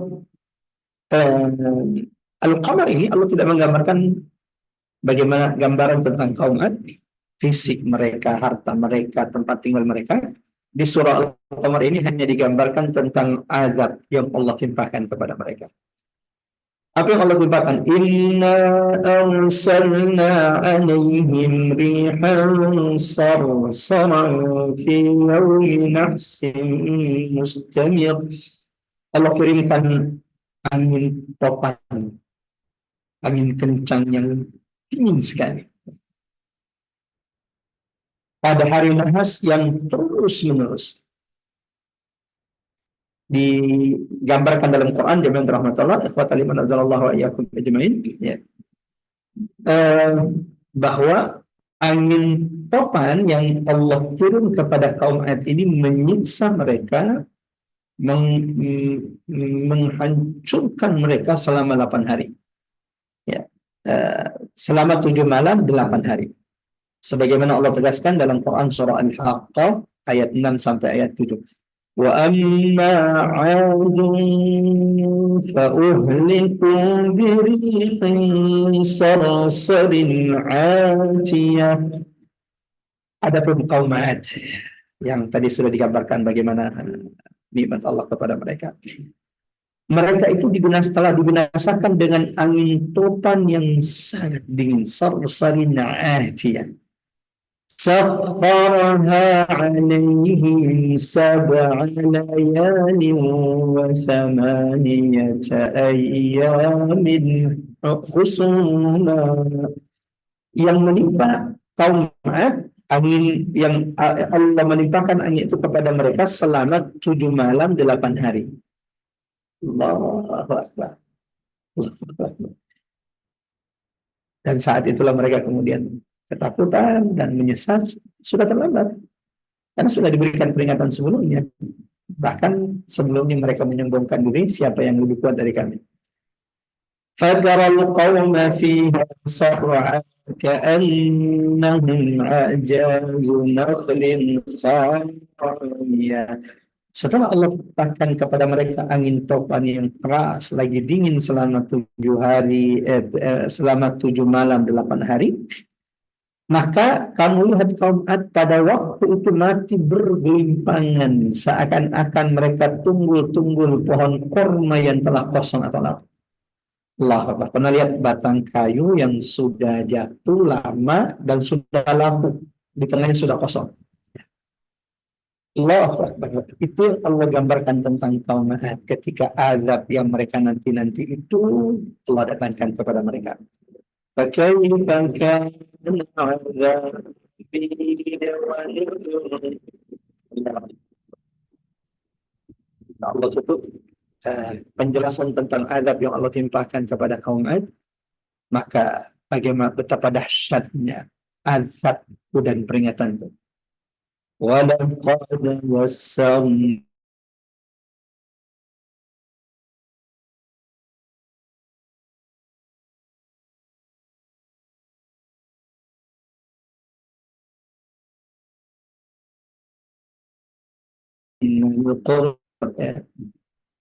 Al-Qamar ini Allah tidak menggambarkan bagaimana gambaran tentang kaum Ad, fisik mereka, harta mereka, tempat tinggal mereka. Di surah Al-Qamar ini hanya digambarkan tentang azab yang Allah timpakan kepada mereka. Apa yang Allah timpakan? Inna arsalna alaihim rihan sarsaran fi yawmi nahsin mustamir. Allah kirimkan angin topan, angin kencang yang dingin sekali pada hari nahas yang terus-menerus. Digambarkan dalam Quran, jami'an rahmatullah, ikhwatal iman azzalallahu wa iyyakum ajmain, ya. Bahwa angin topan yang Allah kirim kepada kaum Ad ini menyiksa mereka, menghancurkan mereka selama 8 hari. selama 7 malam 8 hari. Sebagaimana Allah tegaskan dalam Quran surah Al-Haqqah ayat 6 sampai ayat 7. Wa amma 'adun fa uhliku birihin sarsarin 'atiyah. Adapun kaum 'Ad yang tadi sudah digambarkan bagaimana nikmat Allah kepada mereka. Mereka itu telah dibinasakan dengan angin topan yang sangat dingin, sarsarin 'atiyah. سخرها عليهم 7 ليال و8 أيام حسوما, yang menimpa kaum 'Ad, angin yang Allah menimpakan angin itu kepada mereka selama 7 malam 8 hari. Allahu Akbar. Dan saat itulah mereka kemudian ketakutan dan menyesal. Sudah terlambat karena sudah diberikan peringatan sebelumnya. Bahkan sebelumnya mereka menyombongkan diri, siapa yang lebih kuat dari kami. فَتَرَى الْقَوْمَ فِيهَا صَرْعًا كَأَنَّهُمْ أَعْجَازُ نَخْلٍ خَاوِيَةٍ. Setelah Allah ciptakan kepada mereka angin topan yang keras, lagi dingin selama 7 malam 8 hari, maka kamu lihat kaum 'Ad pada waktu itu mati bergelimpangan, seakan-akan mereka tunggul-tunggul pohon korma yang telah kosong atau lapuk. Allah Akbar. Pernah lihat batang kayu yang sudah jatuh lama dan sudah lapuk, di tengahnya sudah kosong. Allah Akbar. Itu Allah gambarkan tentang kaum 'Ad ketika azab yang mereka nanti-nanti itu Allah datangkan kepada mereka. فَكَيْفَ كَانَ عَذَابِي وَنُذُرِ. Allah tutup penjelasan tentang azab yang Allah timpakan kepada kaum 'Ad, maka bagaimana betapa dahsyatnya azab dan peringatan itu. وَلَقَدْ يَسَّرْنَا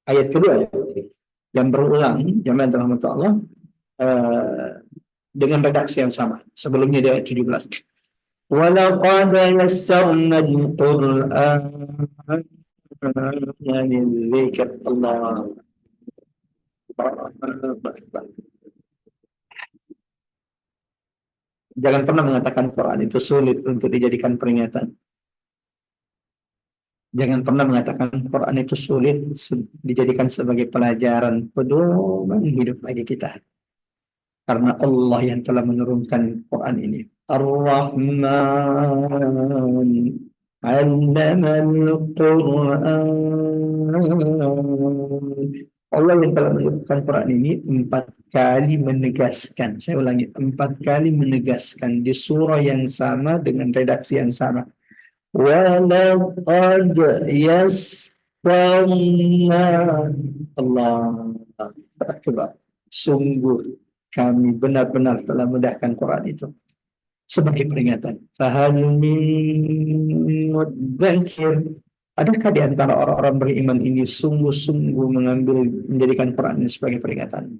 ayat kedua yang berulang jamaah rahmat Allah dengan redaksi yang sama. Sebelumnya di ayat 17. وَلَقَدْ يَسَّرْنَا الْقُرْآنَ لِلذِّكْرِ. Allah. Jangan pernah mengatakan Quran itu sulit untuk dijadikan peringatan. Jangan pernah mengatakan Quran itu sulit dijadikan sebagai pelajaran pedoman hidup bagi kita. Karena Allah yang telah menurunkan Quran ini. Ar-Rahman 'allamal Quran. Allah yang telah menurunkan Quran ini 4 kali menegaskan. Saya ulangi, 4 kali menegaskan di surah yang sama dengan redaksi yang sama. وَلَقَدْ يَسَّرْنَا. Allah Akbar. Sungguh kami benar-benar telah mudahkan Quran itu sebagai peringatan. فَهَلْ مِن مُدَّكِرٍ. Adakah di antara orang-orang beriman ini sungguh-sungguh menjadikan Quran ini sebagai peringatan?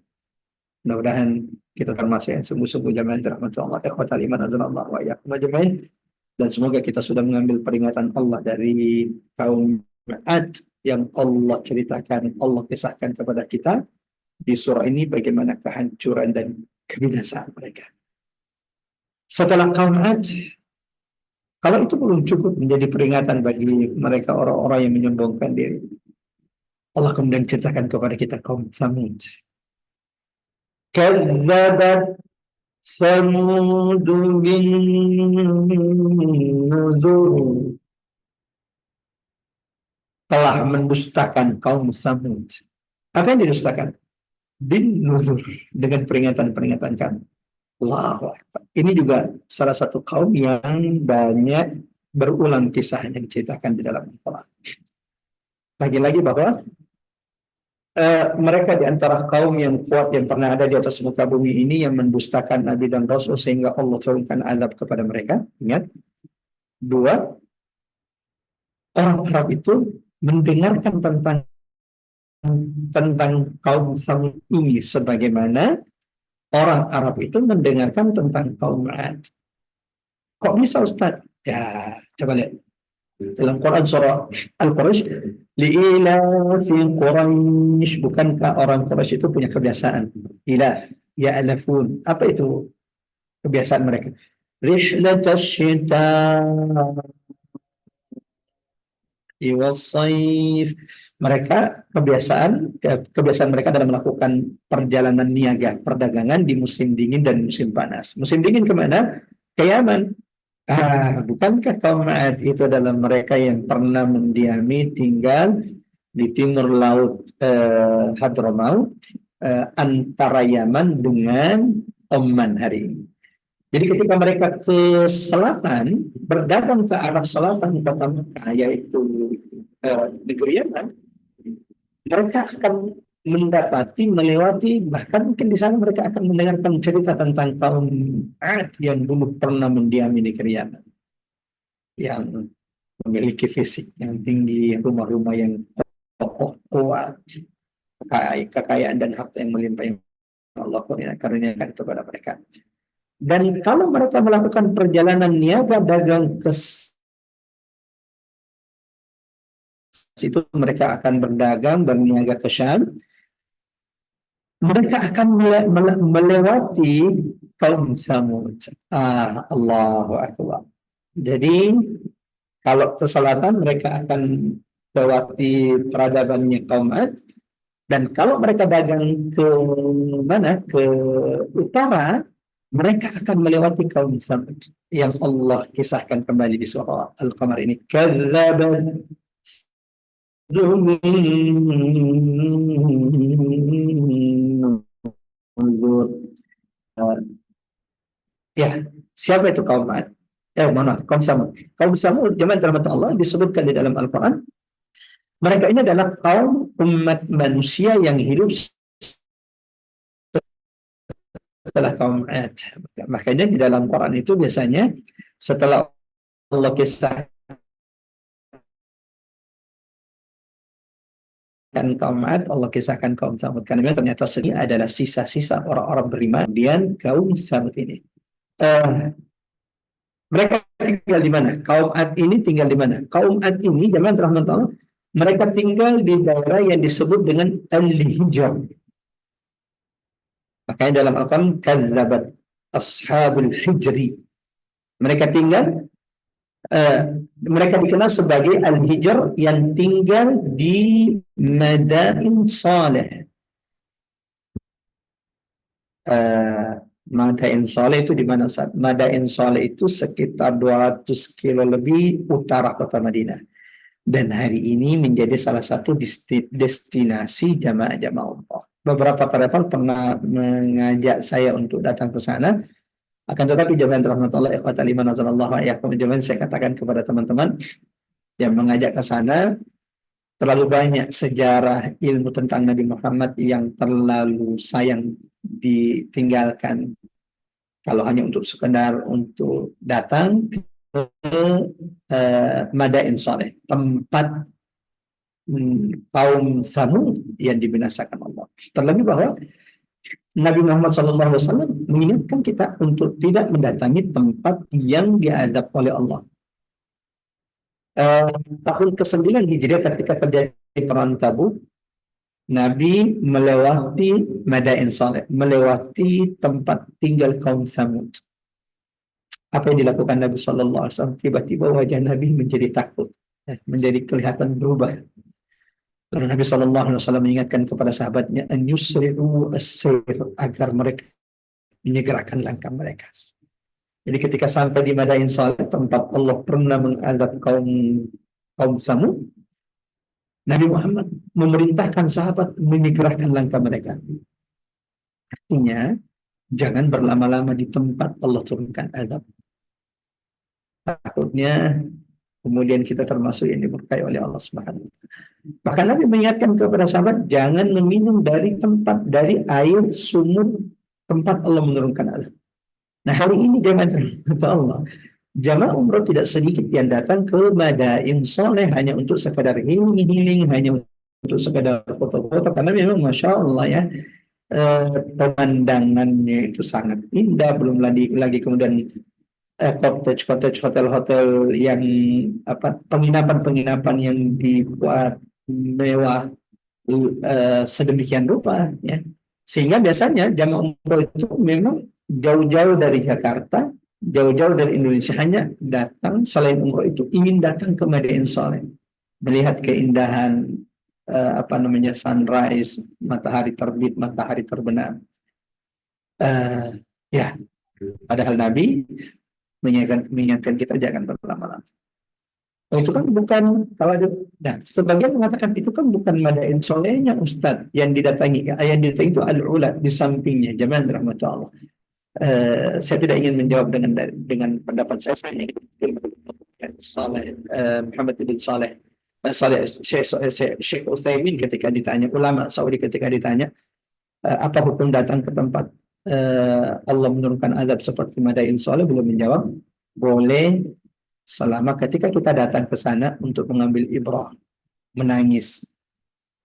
Mudah-mudahan kita termasuk yang sungguh-sungguh jamaah dirahmati Allah. Ikhwatal iman azanallahu wa iyyakum ajmain. Dan semoga kita sudah mengambil peringatan Allah dari kaum 'Ad yang Allah ceritakan, Allah kisahkan kepada kita di surah ini bagaimana kehancuran dan kebinasaan mereka. Setelah kaum 'Ad, kalau itu belum cukup menjadi peringatan bagi mereka orang-orang yang menyombongkan diri, Allah kemudian ceritakan kepada kita kaum Tsamud. Kadzabat Samud bin Nuzur. Telah mendustakan kaum Tsamud. Apa yang didustakan? Bin Nuzur, dengan peringatan-peringatan kami. Allahu Akbar. Ini juga salah satu kaum yang banyak berulang kisahnya diceritakan di dalam Al-Quran. Lagi-lagi bahwa mereka di antara kaum yang kuat yang pernah ada di atas muka bumi ini yang mendustakan Nabi dan Rasul sehingga Allah turunkan azab kepada mereka. Ingat. Dua, orang Arab itu mendengarkan tentang kaum Samud ini sebagaimana orang Arab itu mendengarkan tentang kaum Ad. Kok bisa Ustaz? Ya, coba lihat. Dalam Quran surah Al-Quraisy, li'ilafi Quraisy, bukankah orang Quraisy itu punya kebiasaan? Ilaf, ya'lafun. Apa itu kebiasaan mereka? Rihlatash syita was-saif. Mereka kebiasaan mereka dalam melakukan perjalanan niaga, perdagangan di musim dingin dan musim panas. Musim dingin kemana? Ke Yaman. Bukankah kaum Ad itu adalah mereka yang pernah mendiami tinggal di timur laut Hadramaut antara Yaman dengan Oman hari ini. Jadi ketika mereka ke selatan, berdagang ke arah selatan kota Mekah, yaitu negeri Yaman, mereka akan melewati, bahkan mungkin di sana mereka akan mendengarkan cerita tentang kaum Ad yang dulu pernah mendiami negeri Yaman, yang memiliki fisik yang tinggi, rumah-rumah yang kokoh, kuat, kekayaan dan harta yang melimpah yang Allah karuniakan kepada mereka. Dan kalau mereka melakukan perjalanan niaga dagang ke situ, mereka akan berdagang dan niaga ke Syam. Mereka akan melewati kaum Samud. Allahu Akbar. Jadi kalau ke selatan mereka akan lewati peradabannya kaum Ad, dan kalau mereka dagang ke mana? Ke utara, mereka akan melewati kaum Samud yang Allah kisahkan kembali di surah Al-Qamar ini. Kadzabat ya, siapa itu kaum Ad? Kaum Samud. Kaum Samud zaman rahmat Allah disebutkan di dalam Al-Quran. Mereka ini adalah kaum umat manusia yang hidup setelah kaum Ad. Makanya di dalam Quran itu biasanya setelah Allah kisahkan kaum Ad, Allah kisahkan kaum Samud. Karena ternyata ini adalah sisa-sisa orang-orang beriman. Kemudian kaum Samud ini. Mereka tinggal di mana? Kaum Ad ini tinggal di mana? Kaum Ad ini zaman rahmat Allah, mereka tinggal di daerah yang disebut dengan Al-Hijr. Makanya dalam Al-Quran kadzabat ashabul hijri. Mereka tinggal mereka dikenal sebagai Al-Hijr yang tinggal di Madain Saleh. Madain Saleh itu di mana saat? Madain Saleh itu sekitar 200 kilo lebih utara kota Madinah. Dan hari ini menjadi salah satu destinasi jamaah-jamaah umrah. Beberapa travel pernah mengajak saya untuk datang ke sana. Akan tetapi jamaah rahmatullah ikhwatal iman azallahu ayyakum, jamaah saya katakan kepada teman-teman yang mengajak ke sana, terlalu banyak sejarah ilmu tentang Nabi Muhammad yang terlalu sayang ditinggalkan kalau hanya untuk sekedar untuk datang ke Madain Saleh, tempat kaum Samud yang dibinasakan Allah. Terlebih bahwa Nabi Muhammad SAW mengingatkan kita untuk tidak mendatangi tempat yang diadab oleh Allah. Tahun ke-9 Hijriah ketika terjadi perang Tabuk, Nabi melewati Madain Saleh, melewati tempat tinggal kaum Samud. Apa yang dilakukan Nabi Sallallahu Alaihi Wasallam? Tiba-tiba wajah Nabi menjadi takut, menjadi kelihatan berubah. Lalu Nabi Sallallahu Alaihi Wasallam mengingatkan kepada sahabatnya, an yusri'u as-sayr, agar mereka menyegerakan langkah mereka. Jadi ketika sampai di Madain Saleh, tempat Allah pernah mengadab kaum Samud, Nabi Muhammad memerintahkan sahabat menyegerakan langkah mereka. Artinya, jangan berlama-lama di tempat Allah turunkan azab. Takutnya kemudian kita termasuk yang diberkahi oleh Allah Subhanahu wa taala. Bahkan Nabi mengingatkan kepada sahabat jangan meminum dari air sumur tempat Allah menurunkan azab. Nah, hari ini jangan terhadap Allah. Jamaah umroh tidak sedikit yang datang ke Madain Soleh hanya untuk sekadar healing, hanya untuk sekadar foto-foto, karena memang Masya Allah ya, pemandangannya itu sangat indah, belum lagi kemudian cottage, hotel-hotel yang penginapan yang dibuat mewah sedemikian rupa ya, sehingga biasanya jamaah umroh itu memang jauh-jauh dari Jakarta, jauh-jauh dari Indonesia, hanya datang selain umroh itu ingin datang ke Madain Soleh, melihat keindahan sunrise, matahari terbit, matahari terbenam. Ya, padahal Nabi mengingatkan kita jangan berlama-lama. Itu kan bukan, sebagian mengatakan itu kan bukan Madain Solehnya Ustadz yang didatangi itu Al-Ula di sampingnya. Jamaah rahmat Allah. Saya tidak ingin menjawab dengan pendapat saya Saleh, Muhammad bin Saleh Syekh Utsaimin ketika ditanya, ulama Saudi ketika ditanya apa hukum datang ke tempat Allah menurunkan azab seperti Madain Soleh, belum menjawab boleh selama ketika kita datang ke sana untuk mengambil ibrah, menangis.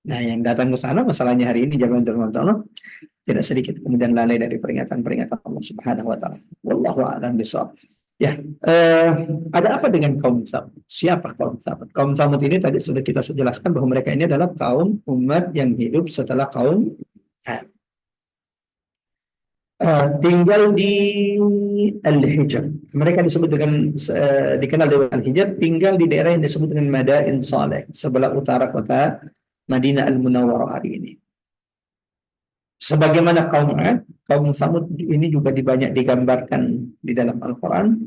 Nah, yang datang ke sana masalahnya hari ini jamaah Allah tidak sedikit kemudian lalai dari peringatan-peringatan Allah Subhanahu wa taala. Wallahu a'lam bishawab. Ya, ada apa dengan kaum Tsamud? Siapa kaum Tsamud? Kaum Tsamud ini tadi sudah kita jelaskan bahwa mereka ini adalah kaum umat yang hidup setelah kaum Ad. Tinggal di Al-Hijr. Mereka disebut dengan dikenal dengan Al-Hijr, tinggal di daerah yang disebut dengan Madain Saleh, sebelah utara kota Madinah Al-Munawwarah hari ini. Sebagaimana kaum Ad, kaum Tsamud ini juga banyak digambarkan di dalam Al-Quran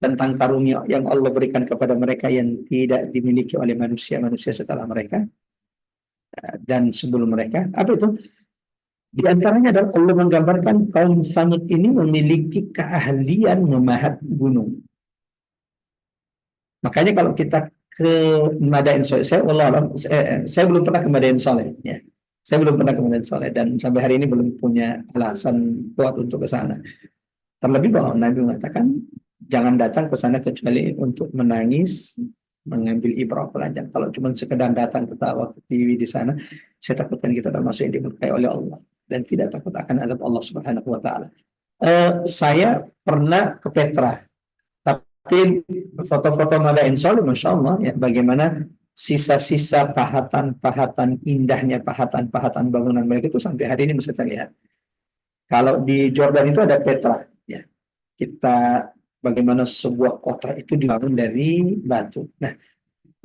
tentang karunia yang Allah berikan kepada mereka yang tidak dimiliki oleh manusia setelah mereka dan sebelum mereka. Apa itu? Di antaranya adalah Allah menggambarkan kaum Tsamud ini memiliki keahlian memahat gunung. Makanya kalau kita ke Madain Soleh, saya belum pernah ke Madain Soleh ya. Saya belum pernah ke Madain Soleh dan sampai hari ini belum punya alasan kuat untuk ke sana. Terlebih bahwa Nabi mengatakan jangan datang ke sana kecuali untuk menangis, mengambil ibrah pelajaran. Kalau cuma sekedar datang ketawa ketiwi di sana, saya takutkan kita termasuk yang diberkahi oleh Allah dan tidak takut akan azab Allah Subhanahu wa taala. Saya pernah ke Petra, tapi foto-foto Madain Soleh, Masya Allah ya, bagaimana sisa-sisa pahatan indahnya pahatan bangunan mereka itu sampai hari ini bisa terlihat. Kalau di Jordan itu ada Petra ya, kita bagaimana sebuah kota itu dibangun dari batu. Nah,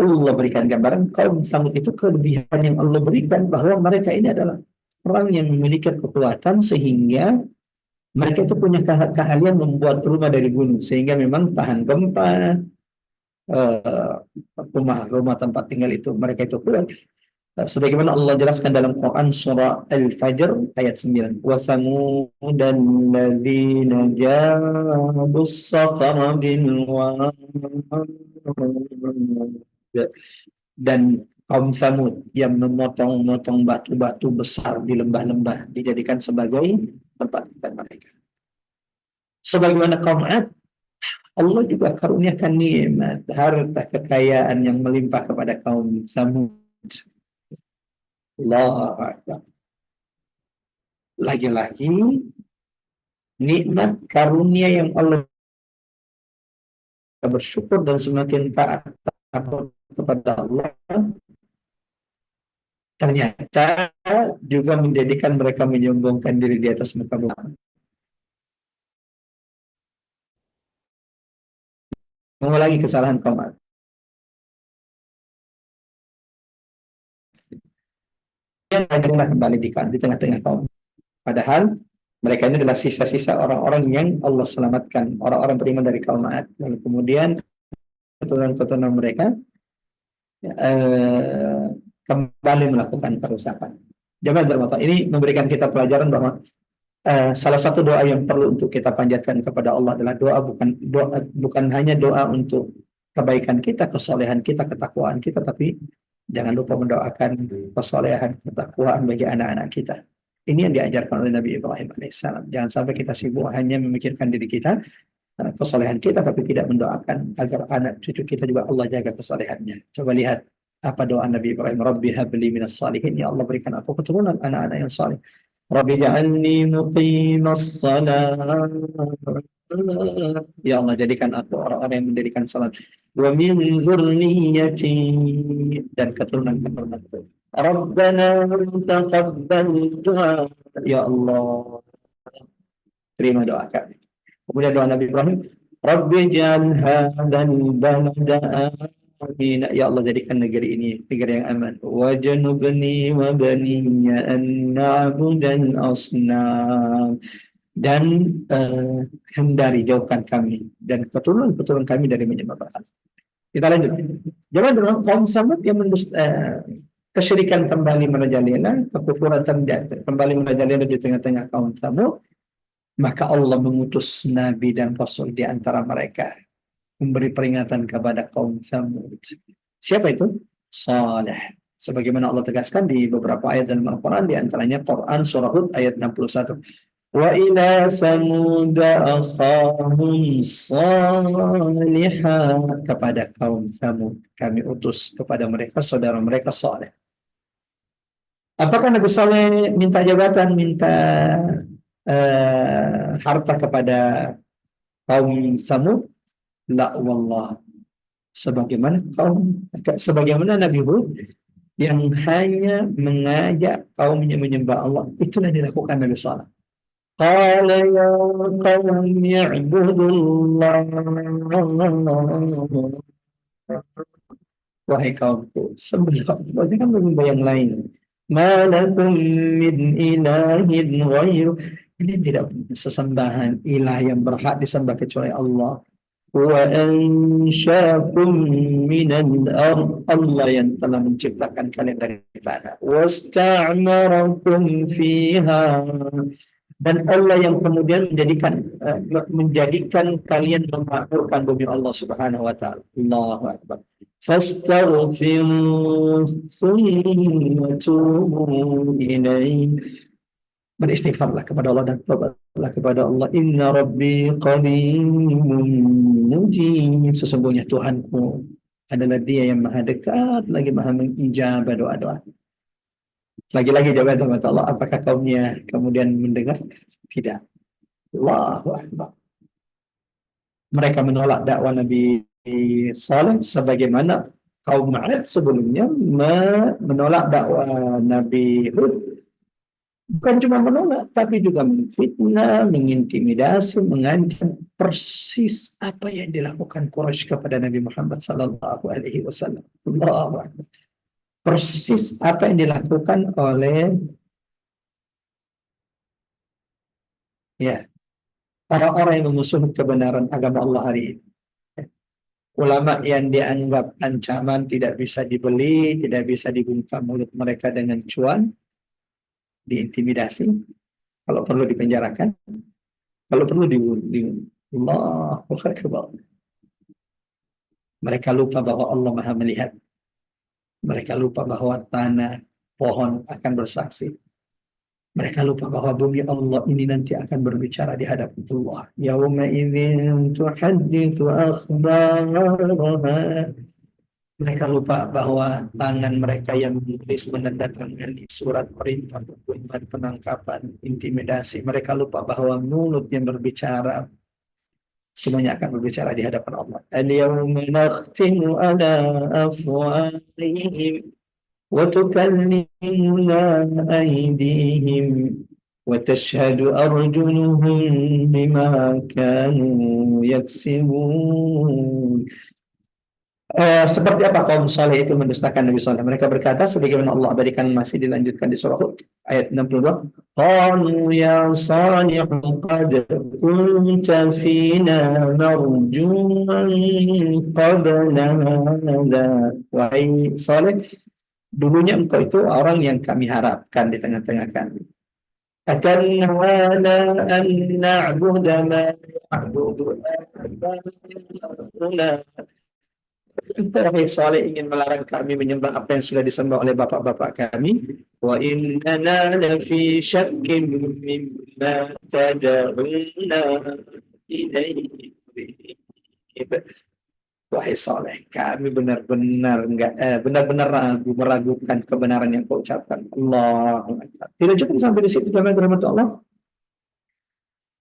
Allah berikan gambaran kaum Tsamud itu kelebihan yang Allah berikan bahwa mereka ini adalah orang yang memiliki kekuatan sehingga mereka itu punya keahlian membuat rumah dari gunung sehingga memang tahan gempa. Rumah tempat tinggal itu mereka itu kuat. Sebagaimana Allah jelaskan dalam Quran surah Al-Fajr ayat 9, wa samudan ladzina jabus safara bil wad, dan kaum Tsamud yang memotong-motong batu-batu besar di lembah-lembah dijadikan sebagai tempat tinggal mereka. Sebagaimana kaum Ad, Allah juga karuniakan nikmat, harta kekayaan yang melimpah kepada kaum Tsamud. Allahu Akbar. Lagi-lagi nikmat karunia yang Allah bersyukur dan semakin taat kepada Allah, ternyata juga menjadikan mereka menyombongkan diri di atas muka bumi. Mengulangi kesalahan kaum Ad. Yang kembali di tengah-tengah kaum. Padahal mereka ini adalah sisa-sisa orang-orang yang Allah selamatkan, orang-orang beriman dari kaum Ad. Lalu kemudian keturunan-keturunan mereka kembali melakukan perusakan. Jamaah bermata, ini memberikan kita pelajaran bahwa salah satu doa yang perlu untuk kita panjatkan kepada Allah adalah doa bukan hanya doa untuk kebaikan kita, kesolehan kita, ketakwaan kita, tapi jangan lupa mendoakan kesolehan, ketakwaan bagi anak-anak kita. Ini yang diajarkan oleh Nabi Ibrahim alaihissalam. Jangan sampai kita sibuk hanya memikirkan diri kita, kesolehan kita, tapi tidak mendoakan agar anak cucu kita juga Allah jaga kesolehannya. Coba lihat apa doa Nabi Ibrahim, Rabbi habli minas salihin, ya Allah berikan aku keturunan anak-anak yang saleh. Rabbi ja'alni muqimas salat, ya Allah jadikan aku orang-orang yang mendirikan salat. Wa min dzurriyyati, dan keturunan-keturunanku. Rabbana taqabbal du'a, ya Allah terima doa kami. Kemudian doa Nabi Ibrahim, Rabbi ja'al hadzal balada amina, ya Allah jadikan negeri ini negeri yang aman. Wajnubni wa baniya an na'budan asnam, dan hindari jauhkan kami dan keturunan kami dari menyembah berhala. Kita lanjut. Jangan dalam kaum Samud yang kesyirikan kembali merajalela, kekufuran kembali merajalela di tengah-tengah kaum Samud. Maka Allah mengutus Nabi dan Rasul di antara mereka, memberi peringatan kepada kaum Samud. Siapa itu? Saleh. Sebagaimana Allah tegaskan di beberapa ayat dalam Al-Quran, di antaranya Quran Surah Hud ayat 61. Wa ila Samud akhahum salihah, kepada kaum Samud kami utus kepada mereka saudara mereka Saleh. Apakah Nabi Saleh minta jabatan, minta harta kepada kaum Samud? La wallah. Sebagaimana Nabi Hud yang hanya mengajak kaumnya menyembah Allah, itulah dilakukan Nabi Saleh. Qala ya qaumi i'budullah, wahai kaumku sembahlah Allah, jangan menyembah yang lain. Ma lakum min ilahin ghairu, ini tidak punya sesembahan ilah yang berhak disembah kecuali Allah. Wa ansyakum minal ard, Allah yang telah menciptakan kalian dari tanah. Wasta'marakum fiha, dan Allah yang kemudian menjadikan kalian memakmurkan bumi Allah Subhanahu wa taala. Allahu akbar. Fastaghfiru thumma tubu ilaihi, beristighfarlah kepada Allah dan tobatlah kepada Allah. Inna rabbi qariibun mujib, sesungguhnya Tuhanku adalah Dia yang maha dekat lagi maha mengijabah doa-doa. Lagi-lagi jawab sama Allah, apakah kaumnya kemudian mendengar? Tidak. Allahu akbar. Mereka menolak dakwah Nabi Saleh sebagaimana kaum Ad sebelumnya menolak dakwah Nabi Hud. Bukan cuma menolak, tapi juga menfitnah, mengintimidasi, mengancam, persis apa yang dilakukan Quraisy kepada Nabi Muhammad sallallahu alaihi wasallam. Allahu akbar. Persis apa yang dilakukan oleh orang-orang yang memusuhi kebenaran agama Allah hari ini. Ulama yang dianggap ancaman, tidak bisa dibeli, tidak bisa dibuka mulut mereka dengan cuan, diintimidasi, kalau perlu dipenjarakan, kalau perlu Allahu akbar. Mereka lupa bahwa Allah Maha melihat. Mereka lupa bahwa tanah, pohon akan bersaksi. Mereka lupa bahwa bumi Allah ini nanti akan berbicara di hadapan Allah. Yauma idzin tuhadditsu akhbaraha. Mereka lupa bahwa tangan mereka yang menulis, menandatangani surat perintah, pembunuhan, penangkapan, intimidasi. Mereka lupa bahwa mulut yang berbicara semuanya akan berbicara di hadapan Allah. Al-yawma nakhtimu ala afwahihim wa tukallimuna aydihim wa tashhadu arjuluhum bima kanu yaksibun. Seperti apa kaum Saleh itu mendustakan Nabi Saleh? Mereka berkata sebagaimana Allah abadikan, masih dilanjutkan di surah Hud ayat 62. Qalu ya Salih qad kunta fina marjuman qabla hadha. Wahai Saleh, dulunya engkau itu orang yang kami harapkan di tengah-tengah kami. Atanhana an na'budu ma ya'budu aba'una. Wahai Saleh ingin melarang kami menyembah apa yang sudah disembah oleh bapak-bapak kami. Wa innana lafi syakkin mimma tad'una ilaihi. Wahai Saleh, kami benar-benar benar-benar meragukan kebenaran yang kau ucapkan. Allahu Akbar. Tidak cukup sampai di situ, jemaah rahmat Allah.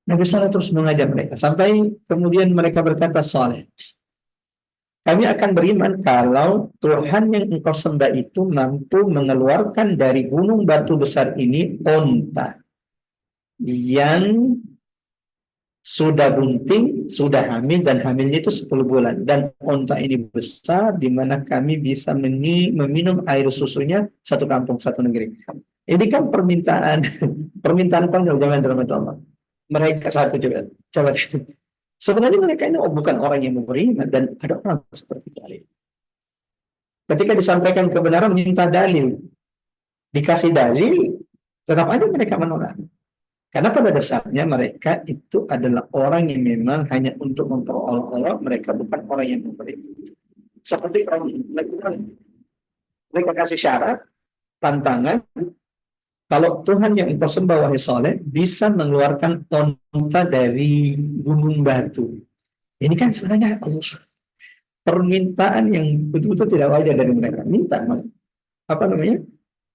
Nabi Saleh terus mengajak mereka sampai kemudian mereka berkata, Saleh, kami akan beriman kalau Tuhan yang engkau sembah itu mampu mengeluarkan dari gunung batu besar ini onta yang sudah bunting, sudah hamil, dan hamilnya itu 10 bulan. Dan onta ini besar, di mana kami bisa meminum air susunya satu kampung, satu negeri. Ini kan permintaan konyol, jangan rahmat Allah. Mereka satu coba. Sebenarnya mereka ini bukan orang yang beriman, dan ada orang seperti itu. Ketika disampaikan kebenaran, minta dalil, dikasih dalil, tetap aja mereka menolak. Karena pada dasarnya mereka itu adalah orang yang memang hanya untuk memperolok-olok, mereka bukan orang yang beriman. Seperti kalau mereka kasih syarat, tantangan, kalau Tuhan yang engkau sembah wahai Saleh bisa mengeluarkan onta dari gunung batu. Ini kan sebenarnya permintaan yang betul-betul tidak wajar dari mereka. Minta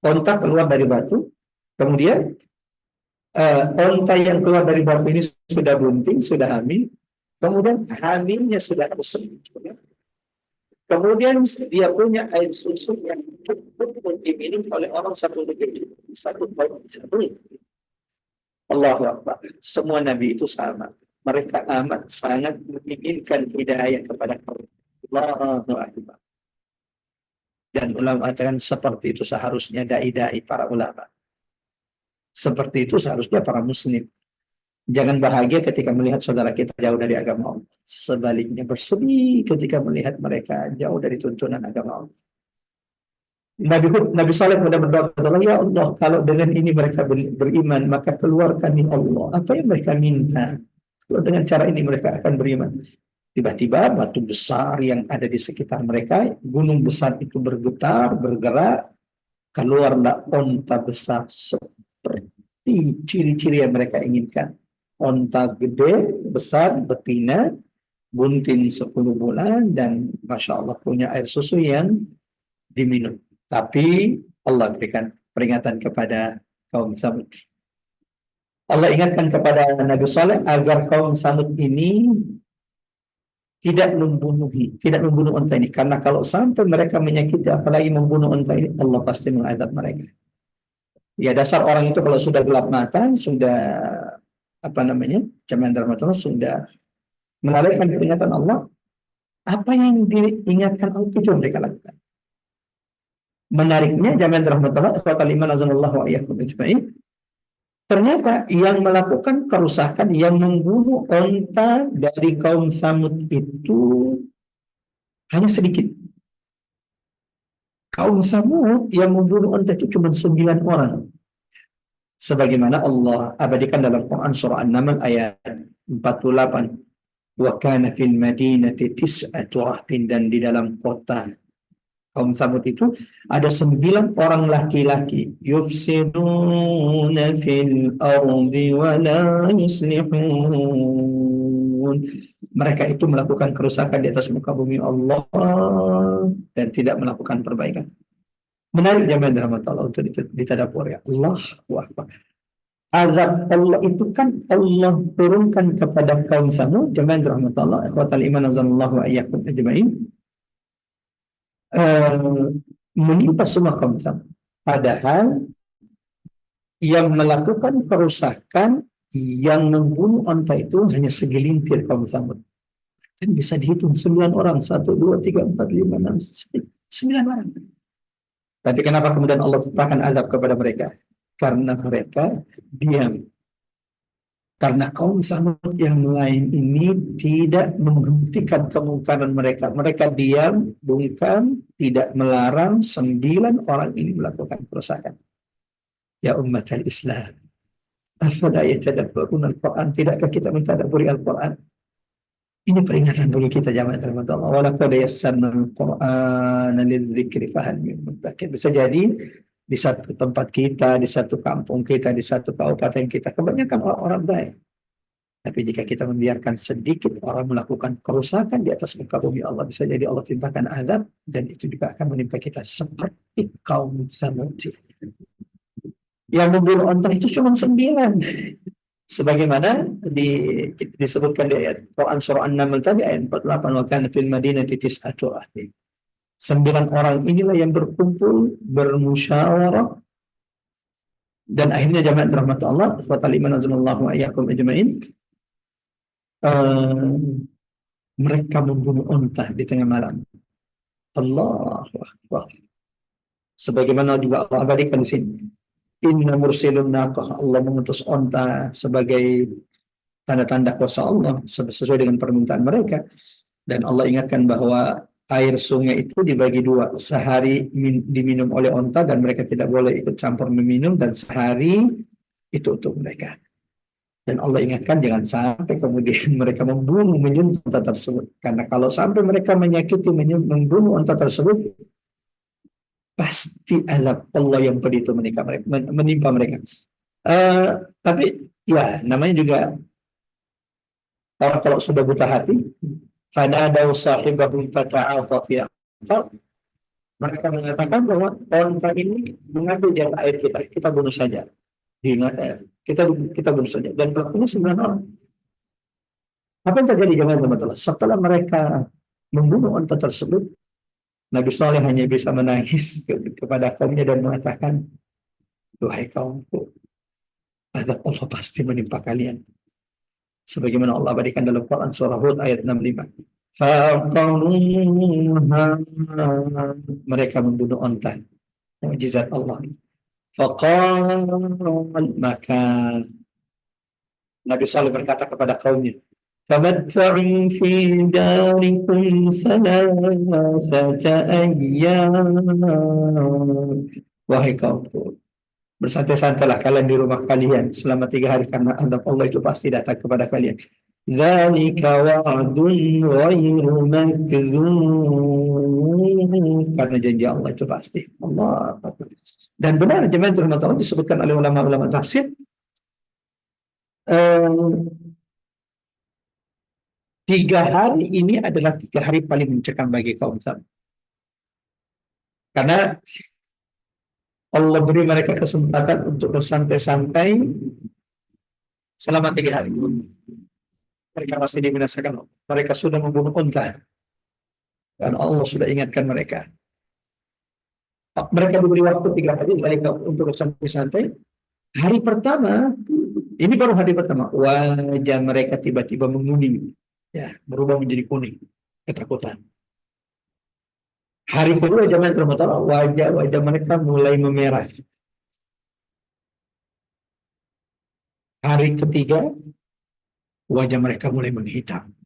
onta keluar dari batu, kemudian onta yang keluar dari batu ini sudah bunting, sudah hamil, kemudian hamilnya sudah kusut. Kemudian dia punya air susu yang cukup diminum oleh orang satu negeri, satu tahun. Allahu Akbar. Semua nabi itu sama. Mereka amat sangat menginginkan hidayah kepada Allahu Akbar. Dan ulama mengatakan seperti itu seharusnya dai-dai para ulama. Seperti itu seharusnya para muslim. Jangan bahagia ketika melihat saudara kita jauh dari agama Allah. Sebaliknya bersedih ketika melihat mereka jauh dari tuntunan agama Allah. Nabi Saleh pada berdoa, ya Allah, kalau dengan ini mereka beriman, maka keluarkan ya Allah apa yang mereka minta. Kalau dengan cara ini mereka akan beriman. Tiba-tiba batu besar yang ada di sekitar mereka, gunung besar itu bergetar, bergerak, keluarlah onta besar seperti ciri-ciri yang mereka inginkan. Onta gede, besar, betina, bunting 10 bulan, dan Masya Allah punya air susu yang diminum. Tapi Allah berikan peringatan kepada kaum Samud. Allah ingatkan kepada Nabi Saleh agar kaum Samud ini tidak membunuh onta ini. Karena kalau sampai mereka menyakiti apalagi membunuh onta ini, Allah pasti mengadab mereka. Ya, dasar orang itu kalau sudah gelap mata, sudah jamaah rahmatullah, sudah melalaikan peringatan Allah, apa yang diingatkan Allah itu mereka lakukan. Menariknya jamaah rahmatullah, ternyata yang melakukan kerusakan, yang membunuh onta dari kaum Samud itu hanya sedikit. Kaum Samud yang membunuh onta itu cuma 9 orang. Sebagaimana Allah abadikan dalam Quran surah An-Naml ayat 48. Wa kana fil madinati tis'atu rahtin, dan di dalam kota kaum Samud itu ada 9 orang laki-laki. Yufsiduna fil ardi wa la yuslihun. Mereka itu melakukan kerusakan di atas muka bumi Allah dan tidak melakukan perbaikan. Menarik jamaah rahmat Allah untuk ditadabbur ya. Allahu Akbar. Azab Allah itu kan Allah turunkan kepada kaum Samud, jamaah rahmat Allah, ikhwatal iman azallahu wa iyyakum ajmain. Menimpa semua kaum Samud. Padahal yang melakukan kerusakan, yang membunuh onta itu hanya segelintir kaum Samud. Kan bisa dihitung 9 orang, 1, 2, 3, 4, 5, 6, 9 orang. Tapi kenapa kemudian Allah timpakan azab kepada mereka? Karena mereka diam. Karena kaum Samud yang lain ini tidak menghentikan kemungkaran mereka. Mereka diam, bungkam, tidak melarang 9 orang ini melakukan kerusakan. Ya umat al-Islam, afala yatadabbaruna al-Quran? Tidakkah kita mentadabburi Al-Quran? Ini peringatan bagi kita jamaah terhormat Allah. Walaqad yassarna al-Qur'ana lidzikri fahal min muddakir. Bisa jadi di satu tempat kita, di satu kampung kita, di satu kabupaten kita, kebanyakan orang-orang baik. Tapi jika kita membiarkan sedikit orang melakukan kerusakan di atas muka bumi Allah, bisa jadi Allah timpakan azab, dan itu juga akan menimpa kita seperti kaum Tsamud. Yang membunuh onta itu cuma 9. Sebagaimana disebutkan di ayat Quran surah An-Naml tadi ayat 48, wa kana fil madinati tis'atu ahli. 9 orang inilah yang berkumpul, bermusyawarah, dan akhirnya jamaah rahmat Allah, wa ta'ala azallahu ayyakum ajma'in, mereka membunuh unta di tengah malam. Allahu Akbar. Sebagaimana juga Allah abadikan di sini. Inna mursilun naqah, Allah mengutus unta sebagai tanda-tanda kuasa Allah sesuai dengan permintaan mereka. Dan Allah ingatkan bahwa air sungai itu dibagi 2, sehari diminum oleh unta dan mereka tidak boleh ikut campur meminum, dan sehari itu untuk mereka. Dan Allah ingatkan jangan sampai kemudian mereka menyentuh unta tersebut, karena kalau sampai mereka menyakiti, membunuh unta tersebut, pasti azab Allah yang pedih itu menimpa mereka. Tapi ya namanya juga orang kalau sudah buta hati, fanadaw sahibahum fata'ata fi aqab, mereka mengatakan bahwa onta ini mengambil jatah air kita bunuh saja. Kita bunuh saja, dan pelakunya 9 orang. Apa yang terjadi jemaah? Setelah mereka membunuh onta tersebut, Nabi Saleh hanya bisa menangis kepada kaumnya dan mengatakan, "Duhai kaumku, azab Allah pasti menimpa kalian." Sebagaimana Allah abadikan dalam Quran surah Hud ayat 65. Mereka membunuh onta. Mukjizat Allah. Faqal, maka Nabi Saleh berkata kepada kaumnya, "Tamatta'u fi darikum salasata ayyam." Wahai kaumku, bersantai-santailah kalian di rumah kalian selama 3 hari, karena azab Allah itu pasti datang kepada kalian. Dzalika wa'dun ghairu makdzub. Karena janji Allah itu pasti. Allah. Dan benar jemaah rahmat Allah disebutkan oleh ulama-ulama tafsir, 3 hari ini adalah 3 hari paling mencekam bagi kaum Tsamud. Karena Allah beri mereka kesempatan untuk bersantai-santai selama 3 hari. Mereka masih dibinasakan. Mereka sudah membunuh unta. Dan Allah sudah ingatkan mereka. Mereka diberi waktu 3 hari untuk bersantai-santai. Hari pertama, ini baru hari pertama, wajah mereka tiba-tiba menguning. Ya, berubah menjadi kuning, ketakutan. Hari kedua jamaah terhormat, wajah mereka mulai memerah. Hari ketiga, wajah mereka mulai menghitam.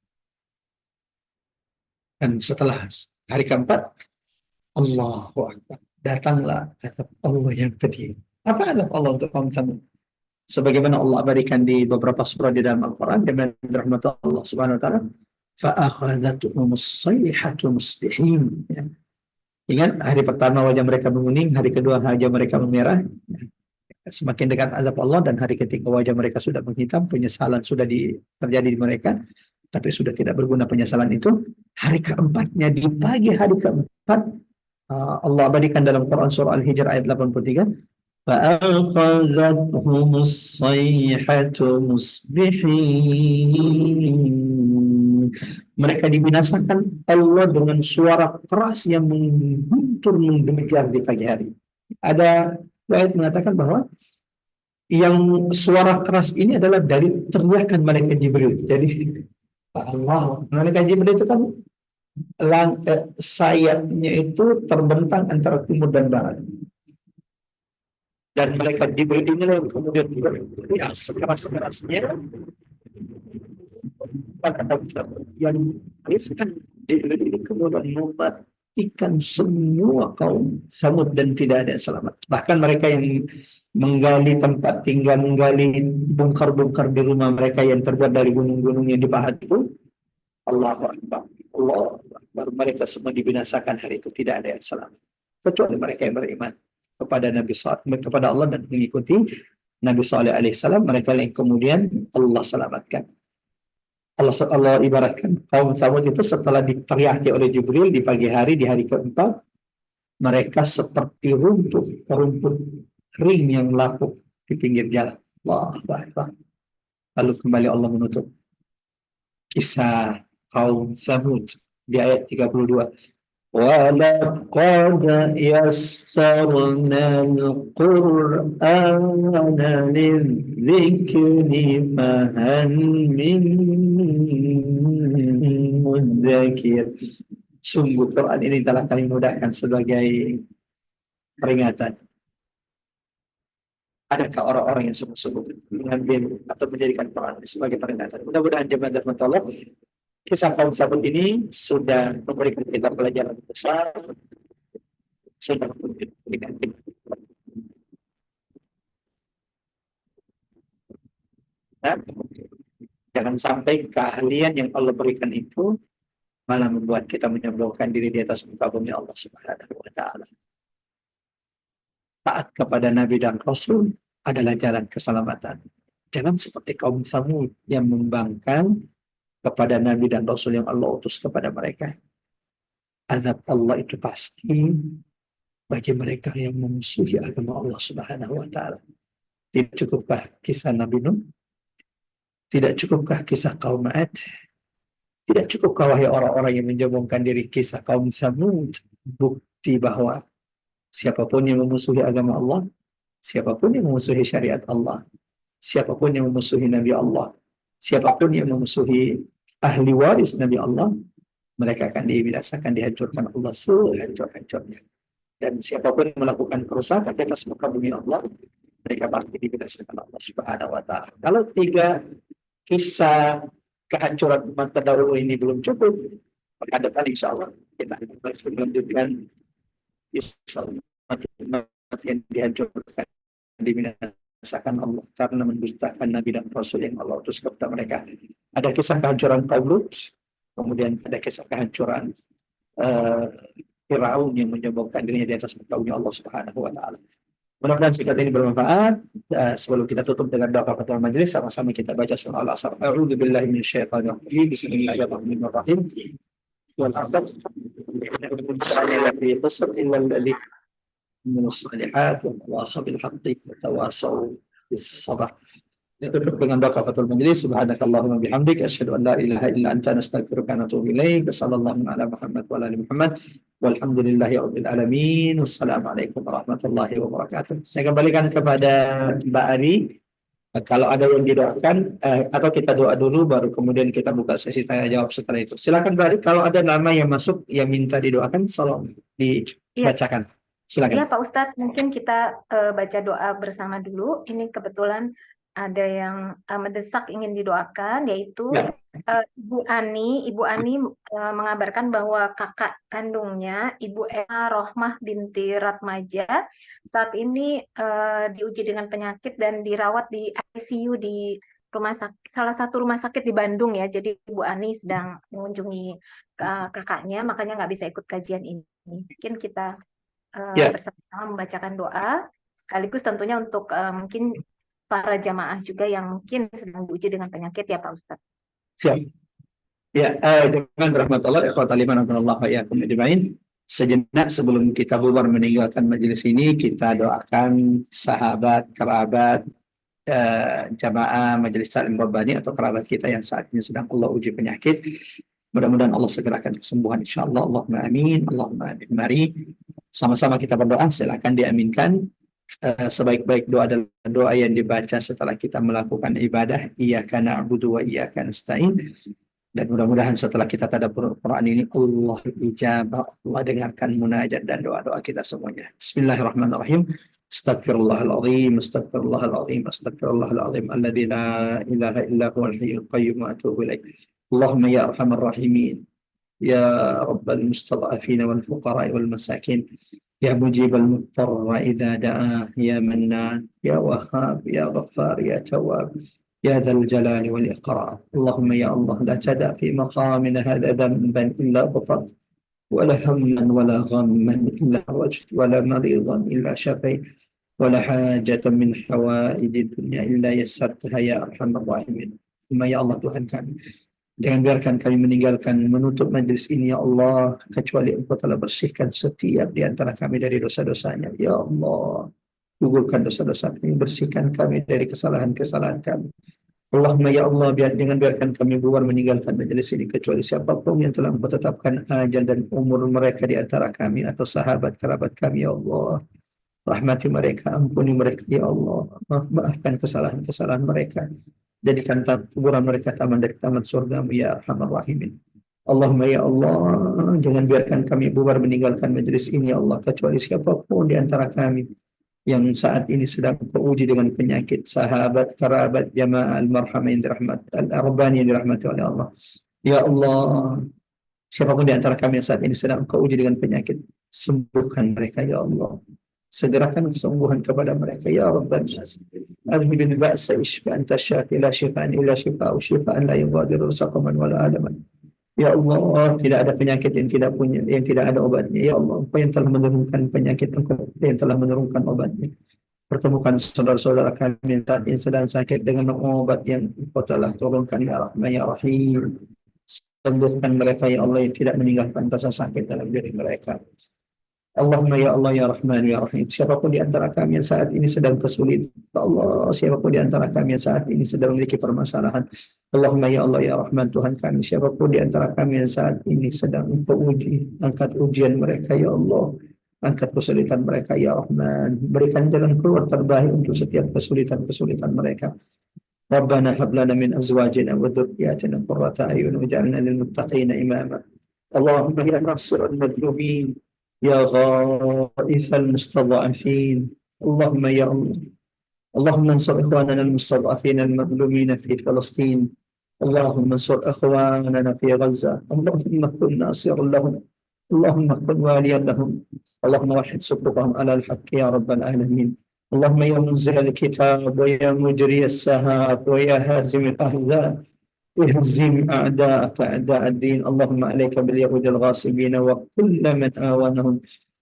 Dan setelah hari keempat, Allahu Akbar, datanglah azab Allah yang pedih. Apa azab Allah untuk kaum Tsamud? Sebagaimana Allah abadikan di beberapa surah di dalam Al-Quran, dengan rahmat Allah Subhanahu wa taala, fa'akhadhatuhum as-sayhatu musbihin. Ya. Ingat, hari pertama wajah mereka menguning, hari kedua wajah mereka memerah. Semakin dekat azab Allah, dan hari ketiga wajah mereka sudah menghitam, penyesalan sudah terjadi di mereka, tapi sudah tidak berguna penyesalan itu. Hari keempatnya, di pagi hari keempat, Allah abadikan dalam Quran surah Al-Hijr ayat 83, فَأَخَذَتْهُمُ الصَّيْحَةُ مُصْبِحِينَ. Mereka dibinasakan Allah dengan suara keras yang mengguntur, menggelegar di pagi hari. Ada ayat mengatakan bahwa yang suara keras ini adalah dari teriakan malaikat Jibril. Jadi Allah, malaikat Jibril itu kan sayapnya itu terbentang antara timur dan barat. Dan malaikat Jibril ini yang kemudian berteriak sekeras-kerasnya yang kan Jibril ini kemudian mematikan semua kaum Tsamud dan tidak ada yang selamat. Bahkan mereka yang menggali tempat tinggal, menggali bongkar-bongkar di rumah mereka yang terbuat dari gunung-gunung yang dipahat itu, Allahu Akbar. Allahu Akbar. Mereka semua dibinasakan hari itu. Tidak ada yang selamat. Kecuali mereka yang beriman kepada kepada Allah dan mengikuti Nabi Saleh alaihissalam. Mereka yang kemudian Allah selamatkan. Allah ibaratkan kaum Samud itu setelah diteriaki oleh Jibril di pagi hari, di hari keempat, mereka seperti rumput kering yang lapuk di pinggir jalan. Allahu Akbar. Lalu kembali Allah menutup kisah kaum Samud di ayat 32. وَلَقَدْ يَسَّرْنَا الْقُرْآنَ لِلذِّكْرِ فَهَلْ مِن مُدَّكِرٍ. Sungguh Quran ini telah kami mudahkan sebagai peringatan. Adakah orang-orang yang sungguh-sungguh mengambil atau menjadikan Quran sebagai peringatan? Mudah-mudahan jemaah dan Allah, kisah kaum Samud ini sudah memberikan kita pelajaran besar, sudah memberikan kita. Nah, jangan sampai keahlian yang Allah berikan itu malah membuat kita menyombongkan diri di atas muka bumi Allah Subhanahu wa Ta'ala. Taat kepada Nabi dan Rasul adalah jalan keselamatan. Jangan seperti kaum Samud yang membangkang kepada Nabi dan Rasul yang Allah utus kepada mereka. Azab Allah itu pasti bagi mereka yang memusuhi agama Allah Subhanahu wa Ta'ala. Tidak cukupkah kisah Nabi Nuh? Tidak cukupkah kisah kaum Ad? Tidak cukupkah wahai orang-orang yang menyombongkan diri kisah kaum Samud? Bukti bahwa siapapun yang memusuhi agama Allah, siapapun yang memusuhi syariat Allah, siapapun yang memusuhi Nabi Allah, siapapun yang memusuhi ahli waris Nabi Allah, mereka akan dibinasakan, dihancurkan Allah sehancur-hancurnya. Dan siapapun yang melakukan kerusakan di atas muka bumi Allah, mereka pasti dibinasakan Allah Subhanahu wa Ta'ala. Kalau 3 kisah kehancuran umat terdahulu ini belum cukup, maka depan insya Allah kita akan melanjutkan kisah umat yang dihancurkan, dibinasakan Allah karena mendustakan Nabi dan Rasul yang Allah utus kepada mereka. Ada kisah kehancuran kaum Lut, kemudian ada kisah kehancuran Firaun yang menyombongkan dirinya di atas muka bumi Allah Subhanahu wa Ta'ala. Mudah-mudahan singkat ini bermanfaat. Sebelum kita tutup dengan doa kafaratul majelis, sama-sama kita baca surah Al-Asr. A'udzubillahi minasyaitonir rajim. Bismillahirrahmanirrahim. Wal 'asr. Innal insana lafi khusr illa alladhina amanu shalihat wa tawasaw bil haqqi wa tawasaw bis sabr. Ditutup dengan doa kafaratul majelis. Subhanakallahumma bihamdik asyhadu an la ilaha illa anta nastaghfiruka wa natubu ilaik. Sallallahu ala Muhammad wa ala ali Muhammad. Walhamdulillahi rabbil alamin. Wassalamualaikum warahmatullahi wabarakatuh. Saya kembalikan kepada Mbak Ari. Kalau ada yang didoakan atau kita doa dulu baru kemudian kita buka sesi tanya jawab setelah itu. Silakan Mbak Ari, kalau ada nama yang masuk yang minta didoakan tolong dibacakan. Silakan. Ya Pak Ustadz, mungkin kita baca doa bersama dulu. Ini kebetulan ada yang mendesak ingin didoakan, yaitu Ibu Ani. Ibu Ani mengabarkan bahwa kakak kandungnya, Ibu Emma Rohmah binti Ratmaja, saat ini diuji dengan penyakit dan dirawat di ICU di salah satu rumah sakit di Bandung ya. Jadi Ibu Ani sedang mengunjungi kakaknya, makanya nggak bisa ikut kajian ini. Mungkin kita bersama-sama membacakan doa, sekaligus tentunya untuk mungkin para jamaah juga yang mungkin sedang diuji dengan penyakit ya Pak Ustadz. Siap. Ya, dengan rahmatullah ikhwatal iman Allah wa iyyakum ajmain. Sejenak sebelum kita bubar meninggalkan majelis ini, kita doakan sahabat, kerabat, jamaah majelis Salim Rabbani atau kerabat kita yang saat ini sedang Allah uji penyakit. Mudah-mudahan Allah segerakan kesembuhan insyaallah. Allahumma amin. Allahumma amin. Mari sama-sama kita berdoa, silakan diaminkan. Sebaik-baik doa adalah doa yang dibaca setelah kita melakukan ibadah, iyyaka na'budu wa iyyaka nasta'in. Dan mudah-mudahan setelah kita tadabbur Quran ini Allah ijabah, Allah dengarkan munajat dan doa-doa kita semuanya. Bismillahirrahmanirrahim. Astaghfirullahaladzim, astaghfirullahaladzim, astaghfirullahaladzim alladzi la ilaha illa huwal hayyul qayyum wa atubu ilaih. Allahumma ya arhamar rahimin, ya rabbal mustad'afin wal fuqara wal masakin, ya mujibal muttarra idza da'a, ya mannan, ya wahhab, ya ghaffar, ya tawwab, يا ذا الجلال والإكرام. اللهم يا الله لا تدع في مقامنا هذا ذنبا إلا غفرت، ولا هما ولا غما إلا فرجت، ولا مريضا إلا شفيت، ولا حاجة من حوائج الدنيا إلا يسرتها يا أرحم الراحمين. ثم يا الله Tuhan kami, jangan biarkan kami meninggalkan menutup majlis ini ya Allah, kecuali Engkau telah bersihkan setiap di antara kami dari dosa-dosanya. Ya Allah, gugurkan dosa-dosa kami, bersihkan kami dari kesalahan-kesalahan kami. Allahumma ya Allah, jangan biarkan kami keluar meninggalkan majlis ini kecuali siapapun yang telah Engkau tetapkan ajal dan umur mereka di antara kami atau sahabat kerabat kami ya Allah. Rahmati mereka, ampuni mereka ya Allah, maafkan kesalahan-kesalahan mereka, jadikan kuburan mereka taman dari taman surgamu ya Arhamar Rahimin. Allahumma ya Allah, jangan biarkan kami bubar meninggalkan majlis ini ya Allah, kecuali siapapun di antara kami yang saat ini sedang teruji dengan penyakit, sahabat, kerabat, jamaah al-marhamain dirahmat, al-arbani yang dirahmati oleh Allah. Ya Allah, siapapun di antara kami yang saat ini sedang teruji dengan penyakit, sembuhkan mereka ya Allah. Segerakan kesembuhan kepada mereka ya Rabbal Nas. Adhibil ba'sa ishfa anta syafi la syifaan illa syifa'u syifaan la yughadiru saqaman wala alaman. Ya Allah, tidak ada penyakit yang tidak ada obatnya. Ya Allah, Engkau yang telah menurunkan penyakit, Engkau yang telah menurunkan obatnya. Pertemukan saudara-saudara kami yang saat ini sedang sakit dengan obat yang Engkau telah turunkan ya Rahman ya Rahim. Sembuhkan mereka ya Allah yang tidak meninggalkan rasa sakit dalam diri mereka. Allahumma ya Allah ya Rahman ya Rahim. Siapapun di antara kami yang saat ini sedang kesulitan, Allah, siapapun di antara kami yang saat ini sedang memiliki permasalahan, Allahumma ya Allah ya Rahman Tuhan kami, siapapun di antara kami yang saat ini sedang Engkau uji, angkat ujian mereka ya Allah, angkat kesulitan mereka ya Rahman, berikan jalan keluar terbaik untuk setiap kesulitan-kesulitan mereka. Rabbana hab lana min azwajina wa dhurriyyatina qurrata a'yun waj'alna lil muttaqina imama. Allahumma ya nasir al-madlumin, يا غائث المستضعفين، اللهم يا الله، اللهم انصر إخواننا المستضعفين المظلومين في فلسطين، اللهم انصر إخواننا في غزة، اللهم كن ناصرا لهم، اللهم كن واليا لهم، اللهم وحد صفوفهم على الحق يا رب العالمين. اللهم يا منزل الكتاب ويا مجري السحاب ويا هازم الأحزاب، اهزم أعداءك أعداء الدين، اللهم عليك باليهود الغاصبين وكل من آوانهم،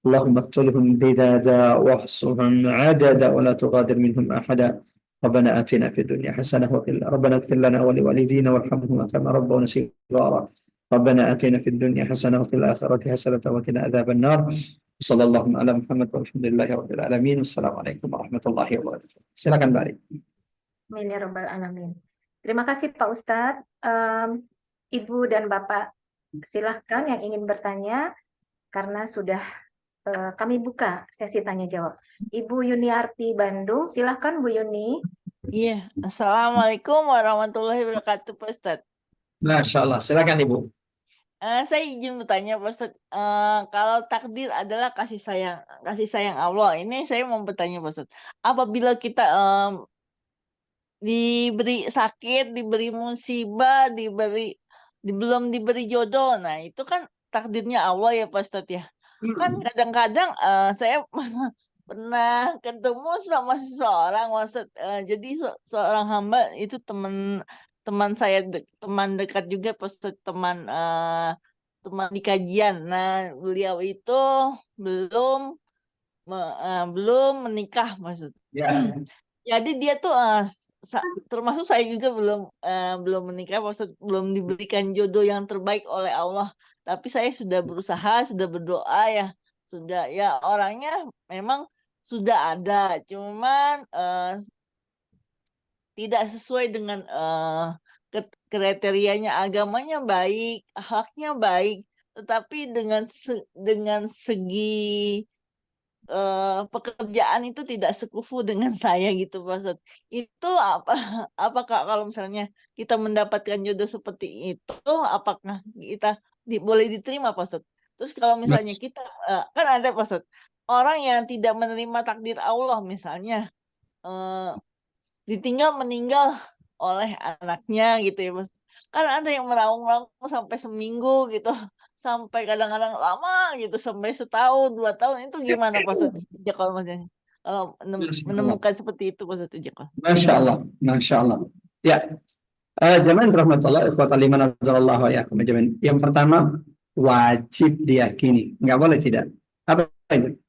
اللهم اقتلهم بدادا واحصهم عددا ولا تغادر منهم أحدا. ربنا آتنا في الدنيا حسنة ربنا اغفر لنا ولوالدينا وارحمهما كما ربونا صغارا. ربنا آتنا في الدنيا حسنة وفي الآخرة حسنة وقنا عذاب النار. صلى الله على محمد والحمد لله رب العالمين. والسلام عليكم ورحمة الله وبركاته. Silakan Mbak. Amin ya Rabbal Alamin. Terima kasih Pak Ustadz. Ibu dan Bapak silahkan yang ingin bertanya karena sudah kami buka sesi tanya jawab. Ibu Yuniarti Bandung, silahkan Bu Yuni. Iya, Assalamualaikum warahmatullahi wabarakatuh Pak Ustadz. Masya Allah, silakan Ibu. Saya izin bertanya Pak Ustadz, kalau takdir adalah kasih sayang Allah, ini saya mau bertanya Pak Ustadz, apabila kita diberi sakit, diberi musibah, belum diberi jodoh, nah itu kan takdirnya Allah ya Pak Ustadz ya. Kan kadang-kadang saya pernah ketemu sama seseorang, Ustadz, jadi seorang hamba itu teman saya, teman dekat juga Pak Ustadz, teman di kajian. Nah beliau itu belum menikah maksud. Ya. Jadi dia tuh termasuk saya juga belum menikah, maksud belum diberikan jodoh yang terbaik oleh Allah. Tapi saya sudah berusaha, sudah berdoa ya, sudah ya orangnya memang sudah ada, cuman tidak sesuai dengan kriterianya, agamanya baik, akhlaknya baik, tetapi dengan segi pekerjaan itu tidak sekufu dengan saya gitu Pak Ustadz. Itu apakah kalau misalnya kita mendapatkan jodoh seperti itu, apakah kita boleh diterima Pak Ustadz? Terus kalau misalnya kita kan ada Pak Ustadz, orang yang tidak menerima takdir Allah misalnya ditinggal meninggal oleh anaknya gitu ya Mas. Kan ada yang meraung-raung sampai seminggu gitu, sampai kadang-kadang lama gitu, sampai setahun, 2 tahun, itu gimana Pak Ustadz? Kalau menemukan seperti itu Pak Ustadz? Masya Allah, Masya Allah. Ya, jamaah rahmatullah ikhwatal iman azallahu wa iyyakum ajmain. Yang pertama, wajib diyakini, nggak boleh tidak. Apa itu?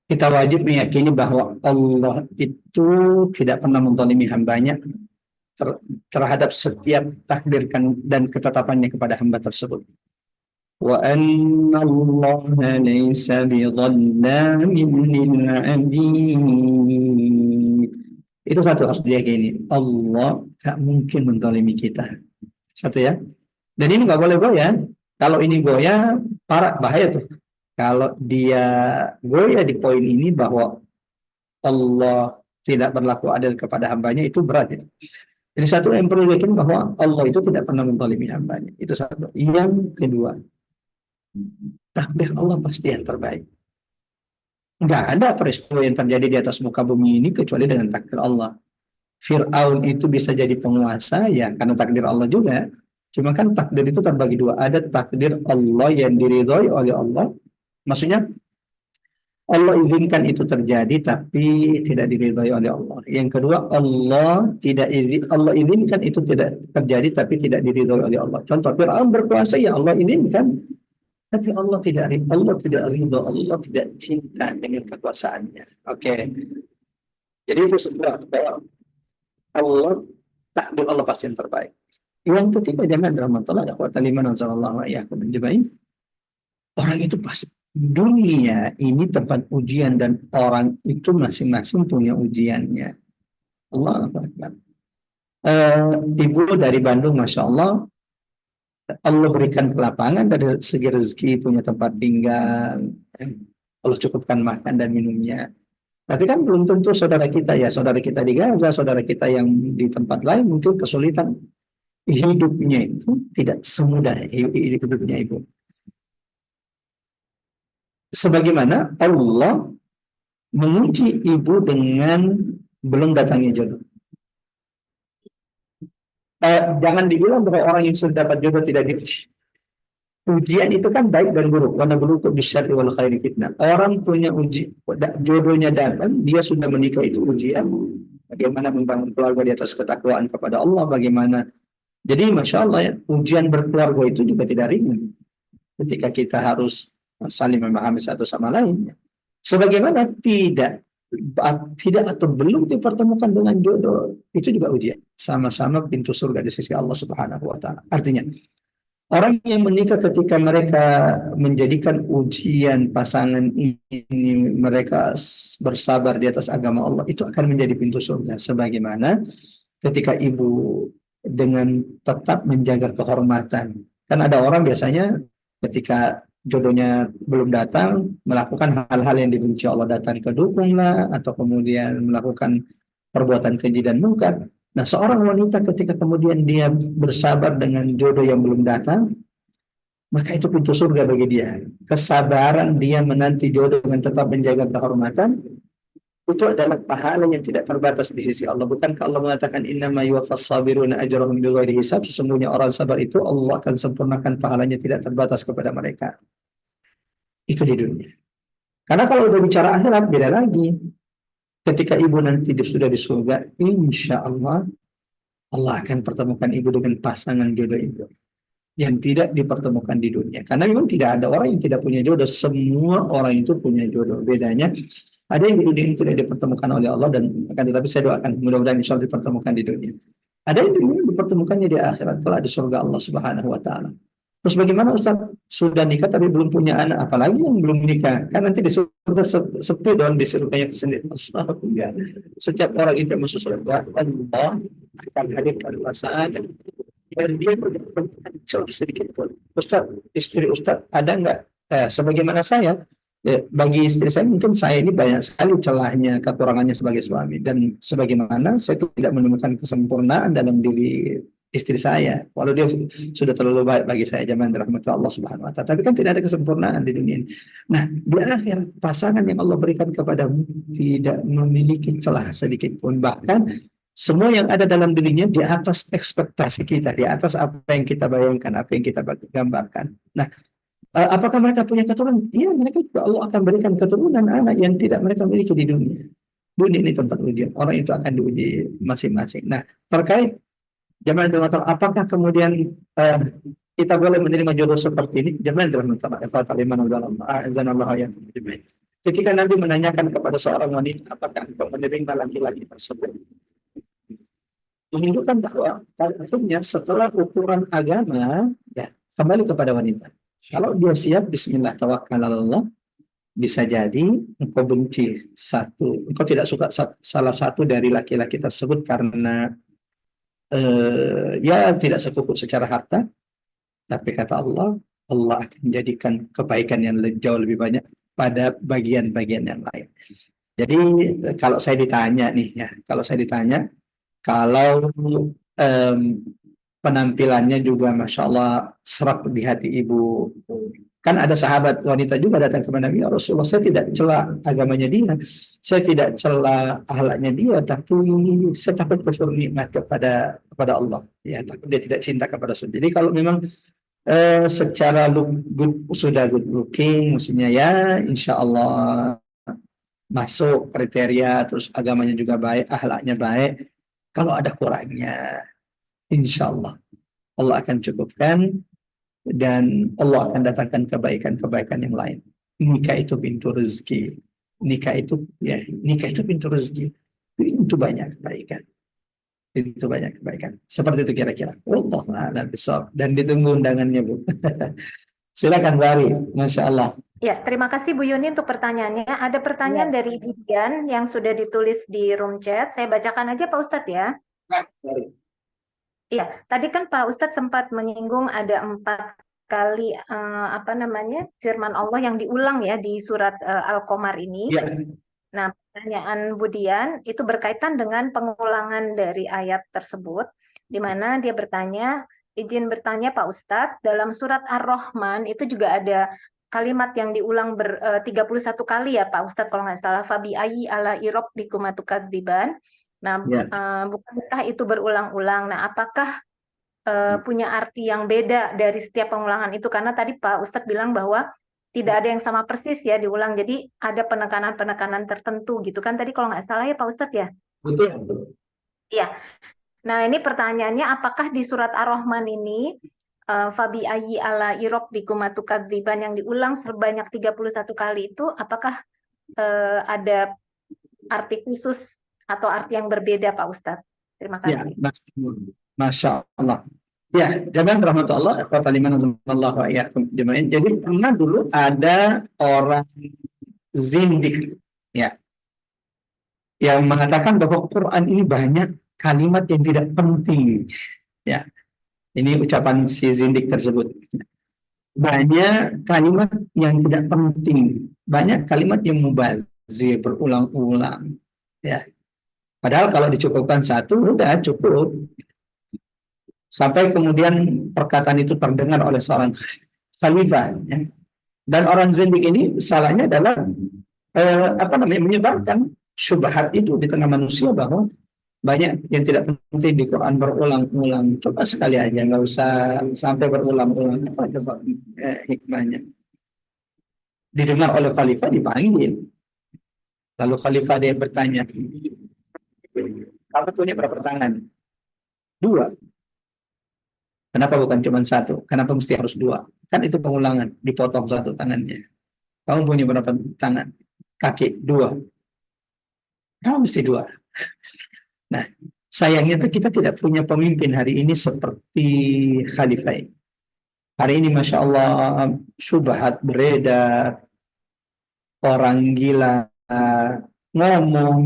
Kita wajib meyakini bahwa Allah itu tidak pernah menzalimi hambanya terhadap setiap takdir dan ketetapannya kepada hamba tersebut. Wa anna Allah laysa bidhallamin lil 'abid. Itu satu harus diyakini. Allah tak mungkin menzalimi kita. Satu ya. Dan ini nggak boleh goyah. Kalau ini goyah, parah bahaya tuh. Kalau dia goyah di poin ini bahwa Allah tidak berlaku adil kepada hambanya, itu berat ya. Jadi satu yang perlu yakin bahwa Allah itu tidak pernah menzalimi hambanya. Itu satu. Yang kedua, takdir Allah pasti yang terbaik. Nggak ada peristiwa yang terjadi di atas muka bumi ini kecuali dengan takdir Allah. Fir'aun itu bisa jadi penguasa ya karena takdir Allah juga. Cuma kan takdir itu terbagi dua. Ada takdir Allah yang diridhoi oleh Allah. Maksudnya Allah izinkan itu terjadi tapi tidak diridhoi oleh Allah. Yang kedua, Allah izinkan itu tidak terjadi tapi tidak diridhoi oleh Allah. Contoh, Fir'aun berkuasa ya Allah izinkan tapi Allah tidak ridho, Allah tidak cinta dengan kekuasaannya. Oke. Jadi itu sebuah bahwa Allah takdir Allah pasti yang terbaik. Yang ketiga, jangan rahmatullah ikhwatal iman sallallahu alaihi wasallam. Orang itu pasti dunia ini tempat ujian dan orang itu masing-masing punya ujiannya. Allah Akbar. Ibu dari Bandung, masya Allah, Allah berikan kelapangan dari segi rezeki, punya tempat tinggal, Allah cukupkan makan dan minumnya. Tapi kan belum tentu saudara kita di Gaza, saudara kita yang di tempat lain mungkin kesulitan hidupnya itu tidak semudah hidupnya ibu. Sebagaimana Allah menguji ibu dengan belum datangnya jodoh. Jangan dibilang bahwa orang yang sudah dapat jodoh tidak diuji. Ujian itu kan baik dan buruk. Wa nabluukum bisyarri wal khairi fitnah. Orang punya jodohnya datang, dia sudah menikah, itu ujian. Bagaimana membangun keluarga di atas ketakwaan kepada Allah, bagaimana. Jadi masya Allah ya, ujian berkeluarga itu juga tidak ringan. Ketika kita harus saling memahami satu sama lain. Sebagaimana tidak atau belum dipertemukan dengan jodoh, itu juga ujian. Sama-sama pintu surga di sisi Allah Subhanahu wa taala. Artinya, orang yang menikah ketika mereka menjadikan ujian pasangan ini, mereka bersabar di atas agama Allah, itu akan menjadi pintu surga. Sebagaimana ketika ibu dengan tetap menjaga kehormatan. Kan ada orang biasanya ketika jodohnya belum datang, melakukan hal-hal yang dibenci Allah, datang ke dukun lah, atau kemudian melakukan perbuatan keji dan munkar. Nah, seorang wanita ketika kemudian dia bersabar dengan jodoh yang belum datang, maka itu pintu surga bagi dia. Kesabaran dia menanti jodoh dengan tetap menjaga kehormatan, itu adalah pahala yang tidak terbatas di sisi Allah. Bukankah Allah mengatakan innama yuwaffas sabiruna ajrahum bighairi hisab? Sesungguhnya orang sabar itu Allah akan sempurnakan pahalanya tidak terbatas kepada mereka. Itu di dunia. Karena kalau udah bicara akhirat beda lagi. Ketika ibu nanti sudah di surga, insya Allah Allah akan pertemukan ibu dengan pasangan jodoh ibu yang tidak dipertemukan di dunia. Karena memang tidak ada orang yang tidak punya jodoh. Semua orang itu punya jodoh. Bedanya ada yang di dunia yang tidak dipertemukan oleh Allah, dan akan tetapi saya doakan mudah-mudahan insya Allah dipertemukan di dunia. Ada yang di dunia dipertemukannya di akhirat kelak di surga Allah Subhanahu wa taala. Terus bagaimana Ustaz? Sudah nikah tapi belum punya anak, apalagi yang belum nikah? Kan nanti di surga sepi dong, di surganya tersendiri. Setiap orang itu masuk surga, Allah akan hadirkan pasangan dan dia berjauh sedikit pun. Ustaz, istri Ustaz ada nggak? Sebagaimana saya, bagi istri saya mungkin saya ini banyak sekali celahnya, kekurangannya sebagai suami, dan sebagaimana saya itu tidak menemukan kesempurnaan dalam diri istri saya, walau dia sudah terlalu baik bagi saya, zaman rahmat Allah Subhanahu wa taala. Tapi kan tidak ada kesempurnaan di dunia ini. Nah, di akhir pasangan yang Allah berikan kepadamu tidak memiliki celah sedikit pun, bahkan semua yang ada dalam dirinya di atas ekspektasi kita, di atas apa yang kita bayangkan, apa yang kita gambarkan. Nah, apakah mereka punya keturunan? Iya, mereka juga Allah akan berikan keturunan anak yang tidak mereka miliki di dunia. Dunia ini tempat ujian. Orang itu akan diuji masing-masing. Nah, terkait jamaah termotor, apakah kemudian kita boleh menerima jodoh seperti ini? Jamaah termotor, ketika Nabi menanyakan kepada seorang wanita, apakah engkau menerima laki-laki tersebut? Menunjukkan bahwa akhirnya setelah ukuran agama, ya kembali kepada wanita. Kalau dia siap, Bismillah, tawakal Allah, bisa jadi engkau benci engkau tidak suka salah satu dari laki-laki tersebut karena ya tidak sekufu secara harta, tapi kata Allah, Allah akan menjadikan kebaikan yang jauh lebih banyak pada bagian-bagian yang lain. Jadi kalau saya ditanya nih ya, kalau penampilannya juga Masya Allah serak di hati ibu, kan ada sahabat wanita juga datang kepada Nabi, ya Rasulullah, saya tidak cela agamanya dia, saya tidak cela akhlaknya dia, tapi saya takut kufur nikmat kepada Allah, ya takut dia tidak cinta kepada Rasul. Jadi kalau memang secara sudah good looking, maksudnya ya insya Allah masuk kriteria, terus agamanya juga baik, akhlaknya baik. Kalau ada kurangnya, insya Allah akan cukupkan dan Allah akan datangkan kebaikan-kebaikan yang lain. Nikah itu pintu rezeki. Nikah itu pintu rezeki. Pintu banyak kebaikan. Seperti itu kira-kira. Allah a'lam bishawab. Dan ditunggu undangannya, Bu. Silakan Bari, Masya Allah. Ya, terima kasih Bu Yuni untuk pertanyaannya. Ada pertanyaan dari Ibu Dian yang sudah ditulis di room chat. Saya bacakan aja Pak Ustadz ya. Iya, tadi kan Pak Ustadz sempat menyinggung ada 4 kali firman Allah yang diulang ya di surat Al-Qamar ini. Ya. Nah, pertanyaan Bu Dian itu berkaitan dengan pengulangan dari ayat tersebut, di mana dia bertanya, izin bertanya Pak Ustadz, dalam surat Ar-Rahman itu juga ada kalimat yang diulang 31 kali ya Pak Ustadz kalau nggak salah, fabi ayyi ala rabbikum tukadziban. Nah, bukankah itu berulang-ulang? Nah, apakah punya arti yang beda dari setiap pengulangan itu? Karena tadi Pak Ustadz bilang bahwa tidak ada yang sama persis ya diulang, jadi ada penekanan-penekanan tertentu gitu kan tadi kalau nggak salah ya Pak Ustadz ya? Betul. Iya. Nah, ini pertanyaannya, apakah di surat Ar-Rahman ini fabi ayyi ala rabbikum tukadziban yang diulang sebanyak 31 kali itu, apakah ada arti khusus atau arti yang berbeda Pak Ustadz? Terima kasih. Ya, Masya Allah. Ya, jamaah rahmatullah, jadi pernah dulu ada orang zindik ya yang mengatakan bahwa Quran ini banyak kalimat yang tidak penting. Ya. Ini ucapan si zindik tersebut. Banyak kalimat yang tidak penting, banyak kalimat yang mubazir berulang-ulang. Ya. Padahal kalau dicukupkan satu udah cukup. Sampai kemudian perkataan itu terdengar oleh seorang khalifah. Ya. Dan orang zindik ini salahnya adalah menyebarkan syubhat itu di tengah manusia bahwa banyak yang tidak penting di Quran berulang-ulang. Coba sekali aja, nggak usah sampai berulang-ulang. Apa coba hikmahnya? Didengar oleh khalifah, dipanggil. Lalu khalifah dia bertanya, kamu punya berapa tangan? 2. Kenapa bukan cuma 1? Kenapa mesti harus 2? Kan itu pengulangan, dipotong 1 tangannya. Kamu punya berapa tangan? Kaki 2. Kamu mesti 2. Nah, sayangnya itu kita tidak punya pemimpin hari ini seperti khalifah ini. Hari ini Masya Allah syubhat beredar, orang gila ngomong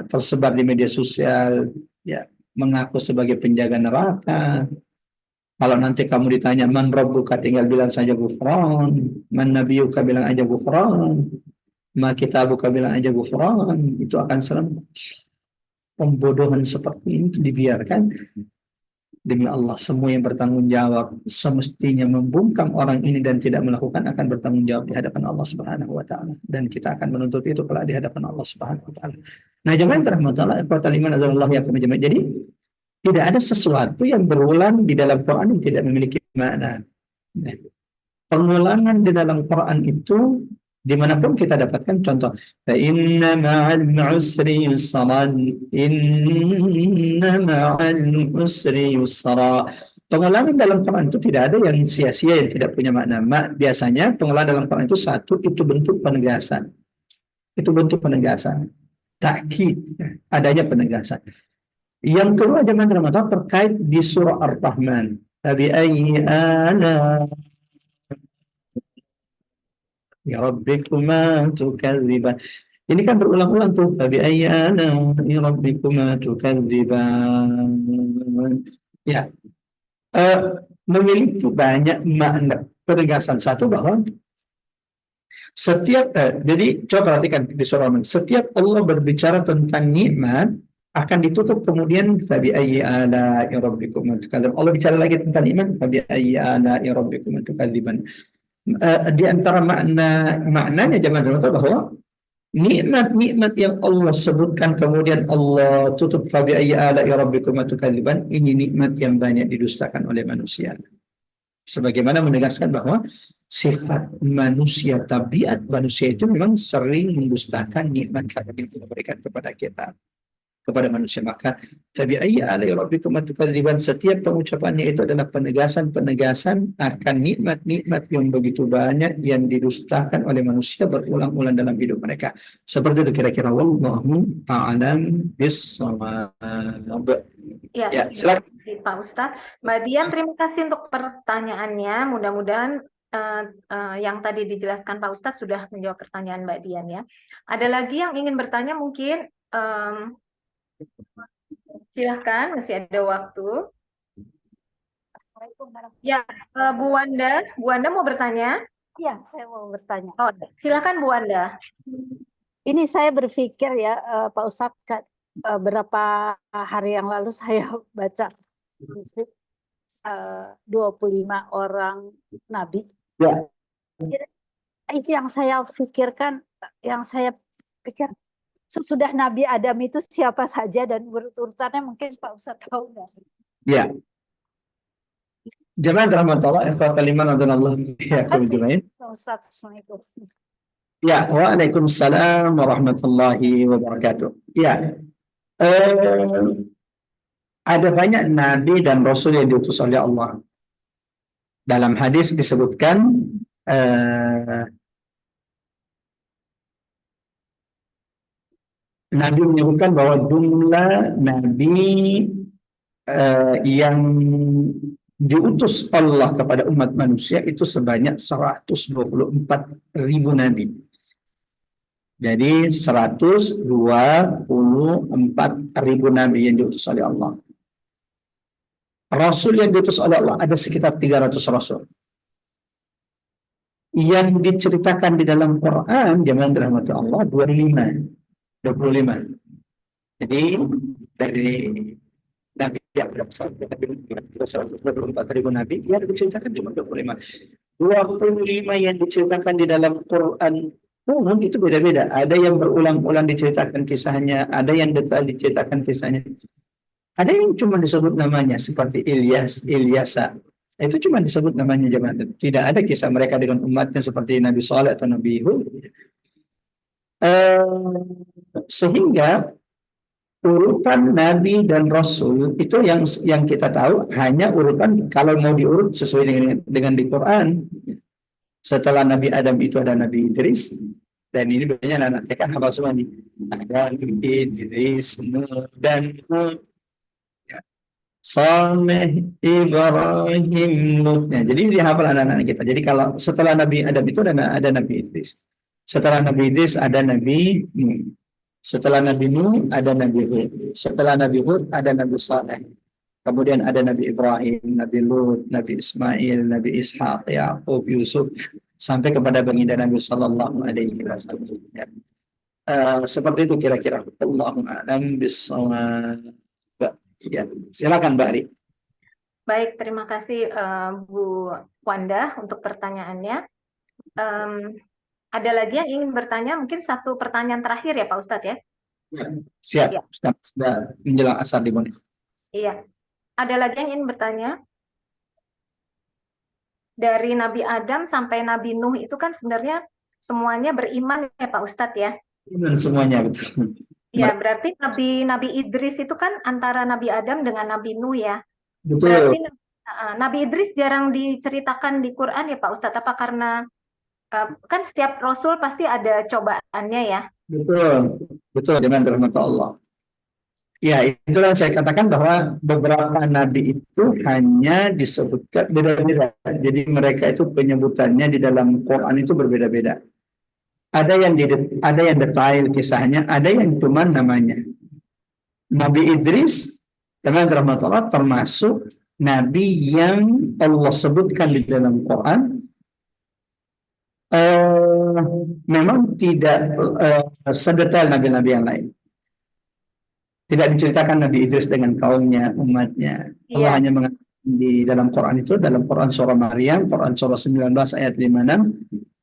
tersebar di media sosial, ya mengaku sebagai penjaga neraka. Kalau nanti kamu ditanya man rabbuka, tinggal bilang saja ghufran, man nabiyuka bilang aja ghufran, ma kitabuka bilang aja ghufran. Itu akan serem. Pembodohan seperti ini dibiarkan. Demi Allah, semua yang bertanggung jawab semestinya membungkam orang ini dan tidak melakukan akan bertanggung jawab di hadapan Allah Subhanahu wa taala, dan kita akan menuntut itu kelak di hadapan Allah Subhanahu wa taala. Nah, jemaah rahmatullah jadi tidak ada sesuatu yang berulang di dalam Quran yang tidak memiliki makna. Pengulangan di dalam Quran itu Dimanapun kita dapatkan contoh, fa inna ma'al usri yusra, inna ma'al usri yusra. Pengulangan dalam Quran itu tidak ada yang sia-sia, yang tidak punya makna. Biasanya pengulangan dalam Quran itu satu, itu bentuk penegasan. Itu bentuk penegasan. Takkid, adanya penegasan. Yang kedua jemaah Ramadan terkait di surah Ar-Rahman. Tabi ayyi ala ya rabbikuma tukadziban. Ini kan berulang-ulang tuh. Tabi ayyi ala ya rabbikuma tukadziban. Ya, memiliki banyak makna penegasan. Satu bahwa setiap jadi coba perhatikan di surah Ar-Rahman. Setiap Allah berbicara tentang nikmat akan ditutup kemudian fabi ayyi ala rabbikum tukadziban. Allah bicara lagi tentang iman fabi ayyi ala rabbikum tukadziban. Di antara maknanya jangan lupa bahwa nikmat-nikmat yang Allah sebutkan kemudian Allah tutup fabi ayyi ala rabbikum tukadziban, ini nikmat yang banyak didustakan oleh manusia. Sebagaimana menegaskan bahwa sifat manusia, tabiat manusia itu memang sering mendustakan nikmat yang diberikan kepada kita, kepada manusia. Maka tabi'ayya alai rabbikum tukadziban, setiap pengucapannya itu adalah penegasan akan nikmat-nikmat yang begitu banyak yang didustakan oleh manusia berulang-ulang dalam hidup mereka. Seperti itu kira-kira, wallahu a'lam bis-shawab. Ya, silakan. Terima kasih Pak Ustadz. Mbak Dian, terima kasih untuk pertanyaannya. Mudah-mudahan yang tadi dijelaskan Pak Ustadz sudah menjawab pertanyaan Mbak Dian ya. Ada lagi yang ingin bertanya mungkin? Silahkan, masih ada waktu. Ya, Bu Wanda mau bertanya? Iya, saya mau bertanya. Oh, silakan Bu Wanda. Ini saya berpikir ya, Pak Ustadz, beberapa hari yang lalu saya baca 25 orang nabi. Ya. Itu yang saya pikirkan, yang saya pikir sesudah Nabi Adam itu siapa saja dan urut-urutannya mungkin Pak Ustadz tahu nggak? Ya. Jemaah rahmatullah kalimat Allah ya kemudian. Pak Ustadz, Assalamualaikum. Ya, waalaikumsalam warahmatullahi wabarakatuh. Ya, ada banyak nabi dan rasul yang diutus oleh Allah. Dalam hadis disebutkan Nabi menyebutkan bahwa jumlah nabi yang diutus Allah kepada umat manusia itu sebanyak 124.000 nabi. Jadi 124.000 nabi yang diutus oleh Allah. Rasul yang diutus oleh Allah ada sekitar 300 rasul. Yang diceritakan di dalam Quran, jemaah rahmat Allah, 25. Jadi dari Nabi yang 124.000 nabi, yang diceritakan cuma 25. 25 yang diceritakan di dalam Quran itu beda-beda. Ada yang berulang-ulang diceritakan kisahnya, ada yang detail diceritakan kisahnya. Ada yang cuma disebut namanya seperti Ilyasa. Itu cuma disebut namanya jemaah. Tidak ada kisah mereka dengan umatnya seperti Nabi Saleh atau Nabi Hud. Sehingga urutan Nabi dan Rasul itu yang kita tahu hanya urutan kalau mau diurut sesuai dengan di Quran. Setelah Nabi Adam itu ada Nabi Idris, dan ini biasanya anak TK hafal semua nih. Ada Idris, Nuh, dan Saleh, Ibrahim, Lut. Nah, jadi dia hafal anak-anak kita. Jadi kalau setelah Nabi Adam itu ada Nabi Idris. Setelah Nabi Idris ada Nabi Nuh. Setelah Nabi Nuh ada Nabi Hud. Setelah Nabi Hud ada Nabi Saleh. Kemudian ada Nabi Ibrahim, Nabi Lut, Nabi Ismail, Nabi Ishaq, Yaqub, Yusuf, sampai kepada baginda Nabi Sallallahu Alaihi Wasallam. Seperti itu kira-kira. Allahu a'lam bis-shawab. Ya, silakan Mbak Ari. Baik, terima kasih Bu Wanda untuk pertanyaannya. Ada lagi yang ingin bertanya? Mungkin satu pertanyaan terakhir ya Pak Ustadz ya? Siap, Ya. Sudah menjelang asar di Bone. Iya. Ada lagi yang ingin bertanya? Dari Nabi Adam sampai Nabi Nuh itu kan sebenarnya semuanya beriman ya Pak Ustadz ya. Iman semuanya, betul. Ya, berarti Nabi Idris itu kan antara Nabi Adam dengan Nabi Nuh ya. Betul, Berarti Nabi Idris jarang diceritakan di Quran ya Pak Ustadz. Apa karena kan setiap Rasul pasti ada cobaannya ya? betul, betul, dengan rahmat Allah. Ya, itulah saya katakan bahwa beberapa nabi itu hanya disebutkan beda-beda. Jadi mereka itu penyebutannya di dalam Quran itu berbeda-beda. Ada yang detail kisahnya, ada yang cuma namanya. Nabi Idris dengan rahmat Allah termasuk nabi yang Allah sebutkan di dalam Quran. Memang tidak sedetail nabi-nabi yang lain. Tidak diceritakan Nabi Idris dengan kaumnya, umatnya. Allah hanya mengatakan di dalam Quran itu, dalam Quran surah Maryam, Quran surah 19 ayat 56,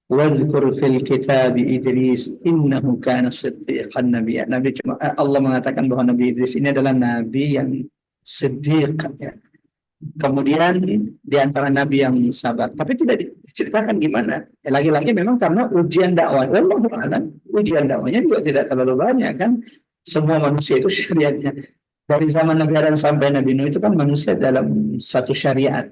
"Wadhkur fil kitabi Idris innahu kana siddiqan nabiyya." Allah mengatakan bahwa Nabi Idris ini adalah nabi yang siddiq ya. Kemudian di antara nabi yang sabar, tapi tidak diceritakan gimana. Lagi-lagi memang karena ujian dakwah. Wallahu a'lam, ujian dakwahnya juga tidak terlalu banyak kan. Semua manusia itu syariatnya. Dari zaman Nabi Adam sampai Nabi Nuh itu kan manusia dalam satu syariat,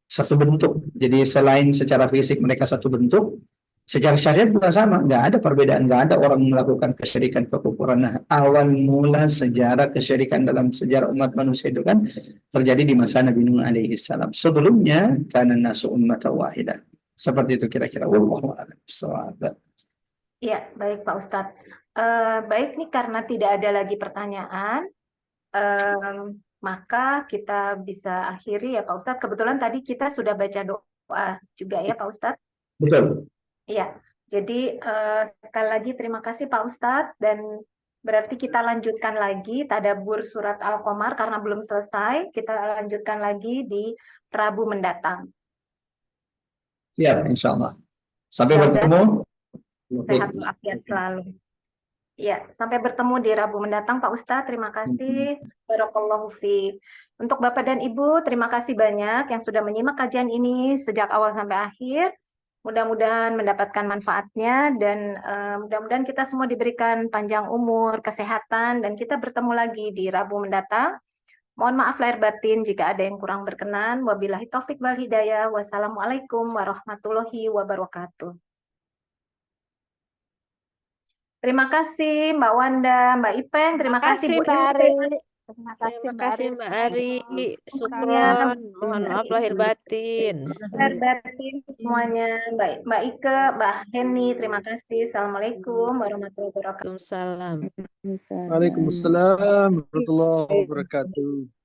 satu bentuk. Jadi selain secara fisik mereka satu bentuk, secara syariat juga sama. Nggak ada perbedaan, nggak ada orang melakukan kesyirikan, kekufuran. Nah, awal mula sejarah kesyirikan dalam sejarah umat manusia itu kan terjadi di masa Nabi Nuh alaihi salam. Sebelumnya kana nasu ummatan wahidah. Seperti itu kira-kira. Wallahu a'lam bishawab. Iya, baik Pak Ustadz. Baik nih, karena tidak ada lagi pertanyaan, maka kita bisa akhiri ya Pak Ustadz. Kebetulan tadi kita sudah baca doa juga ya Pak Ustadz. Betul. Iya, jadi sekali lagi terima kasih Pak Ustadz, dan berarti kita lanjutkan lagi tadabbur surat Al-Qamar karena belum selesai. Kita lanjutkan lagi di Rabu mendatang. Siap, insya Allah. Sampai Mudah-mudahan bertemu. sehat walafiat selalu. Ya, sampai bertemu di Rabu mendatang Pak Ustadz. Terima kasih. Barakallahu fiik. Untuk Bapak dan Ibu, terima kasih banyak yang sudah menyimak kajian ini sejak awal sampai akhir. Mudah-mudahan mendapatkan manfaatnya, dan mudah-mudahan kita semua diberikan panjang umur, kesehatan, dan kita bertemu lagi di Rabu mendatang. Mohon maaf lahir batin jika ada yang kurang berkenan. Wabillahi taufik wal hidayah. Wassalamualaikum warahmatullahi wabarakatuh. Terima kasih Mbak Wanda, Mbak Ipeng, terima kasih Bu Mbak Ente. Ari. Terima kasih Terima kasih Mbak Ari, Semuanya, Sukron, mohon maaf lahir batin. lahir batin semuanya. Mbak Ike, Mbak Heni, terima kasih. Assalamualaikum warahmatullahi wabarakatuh. Waalaikumsalam. Waalaikumsalam warahmatullahi wabarakatuh.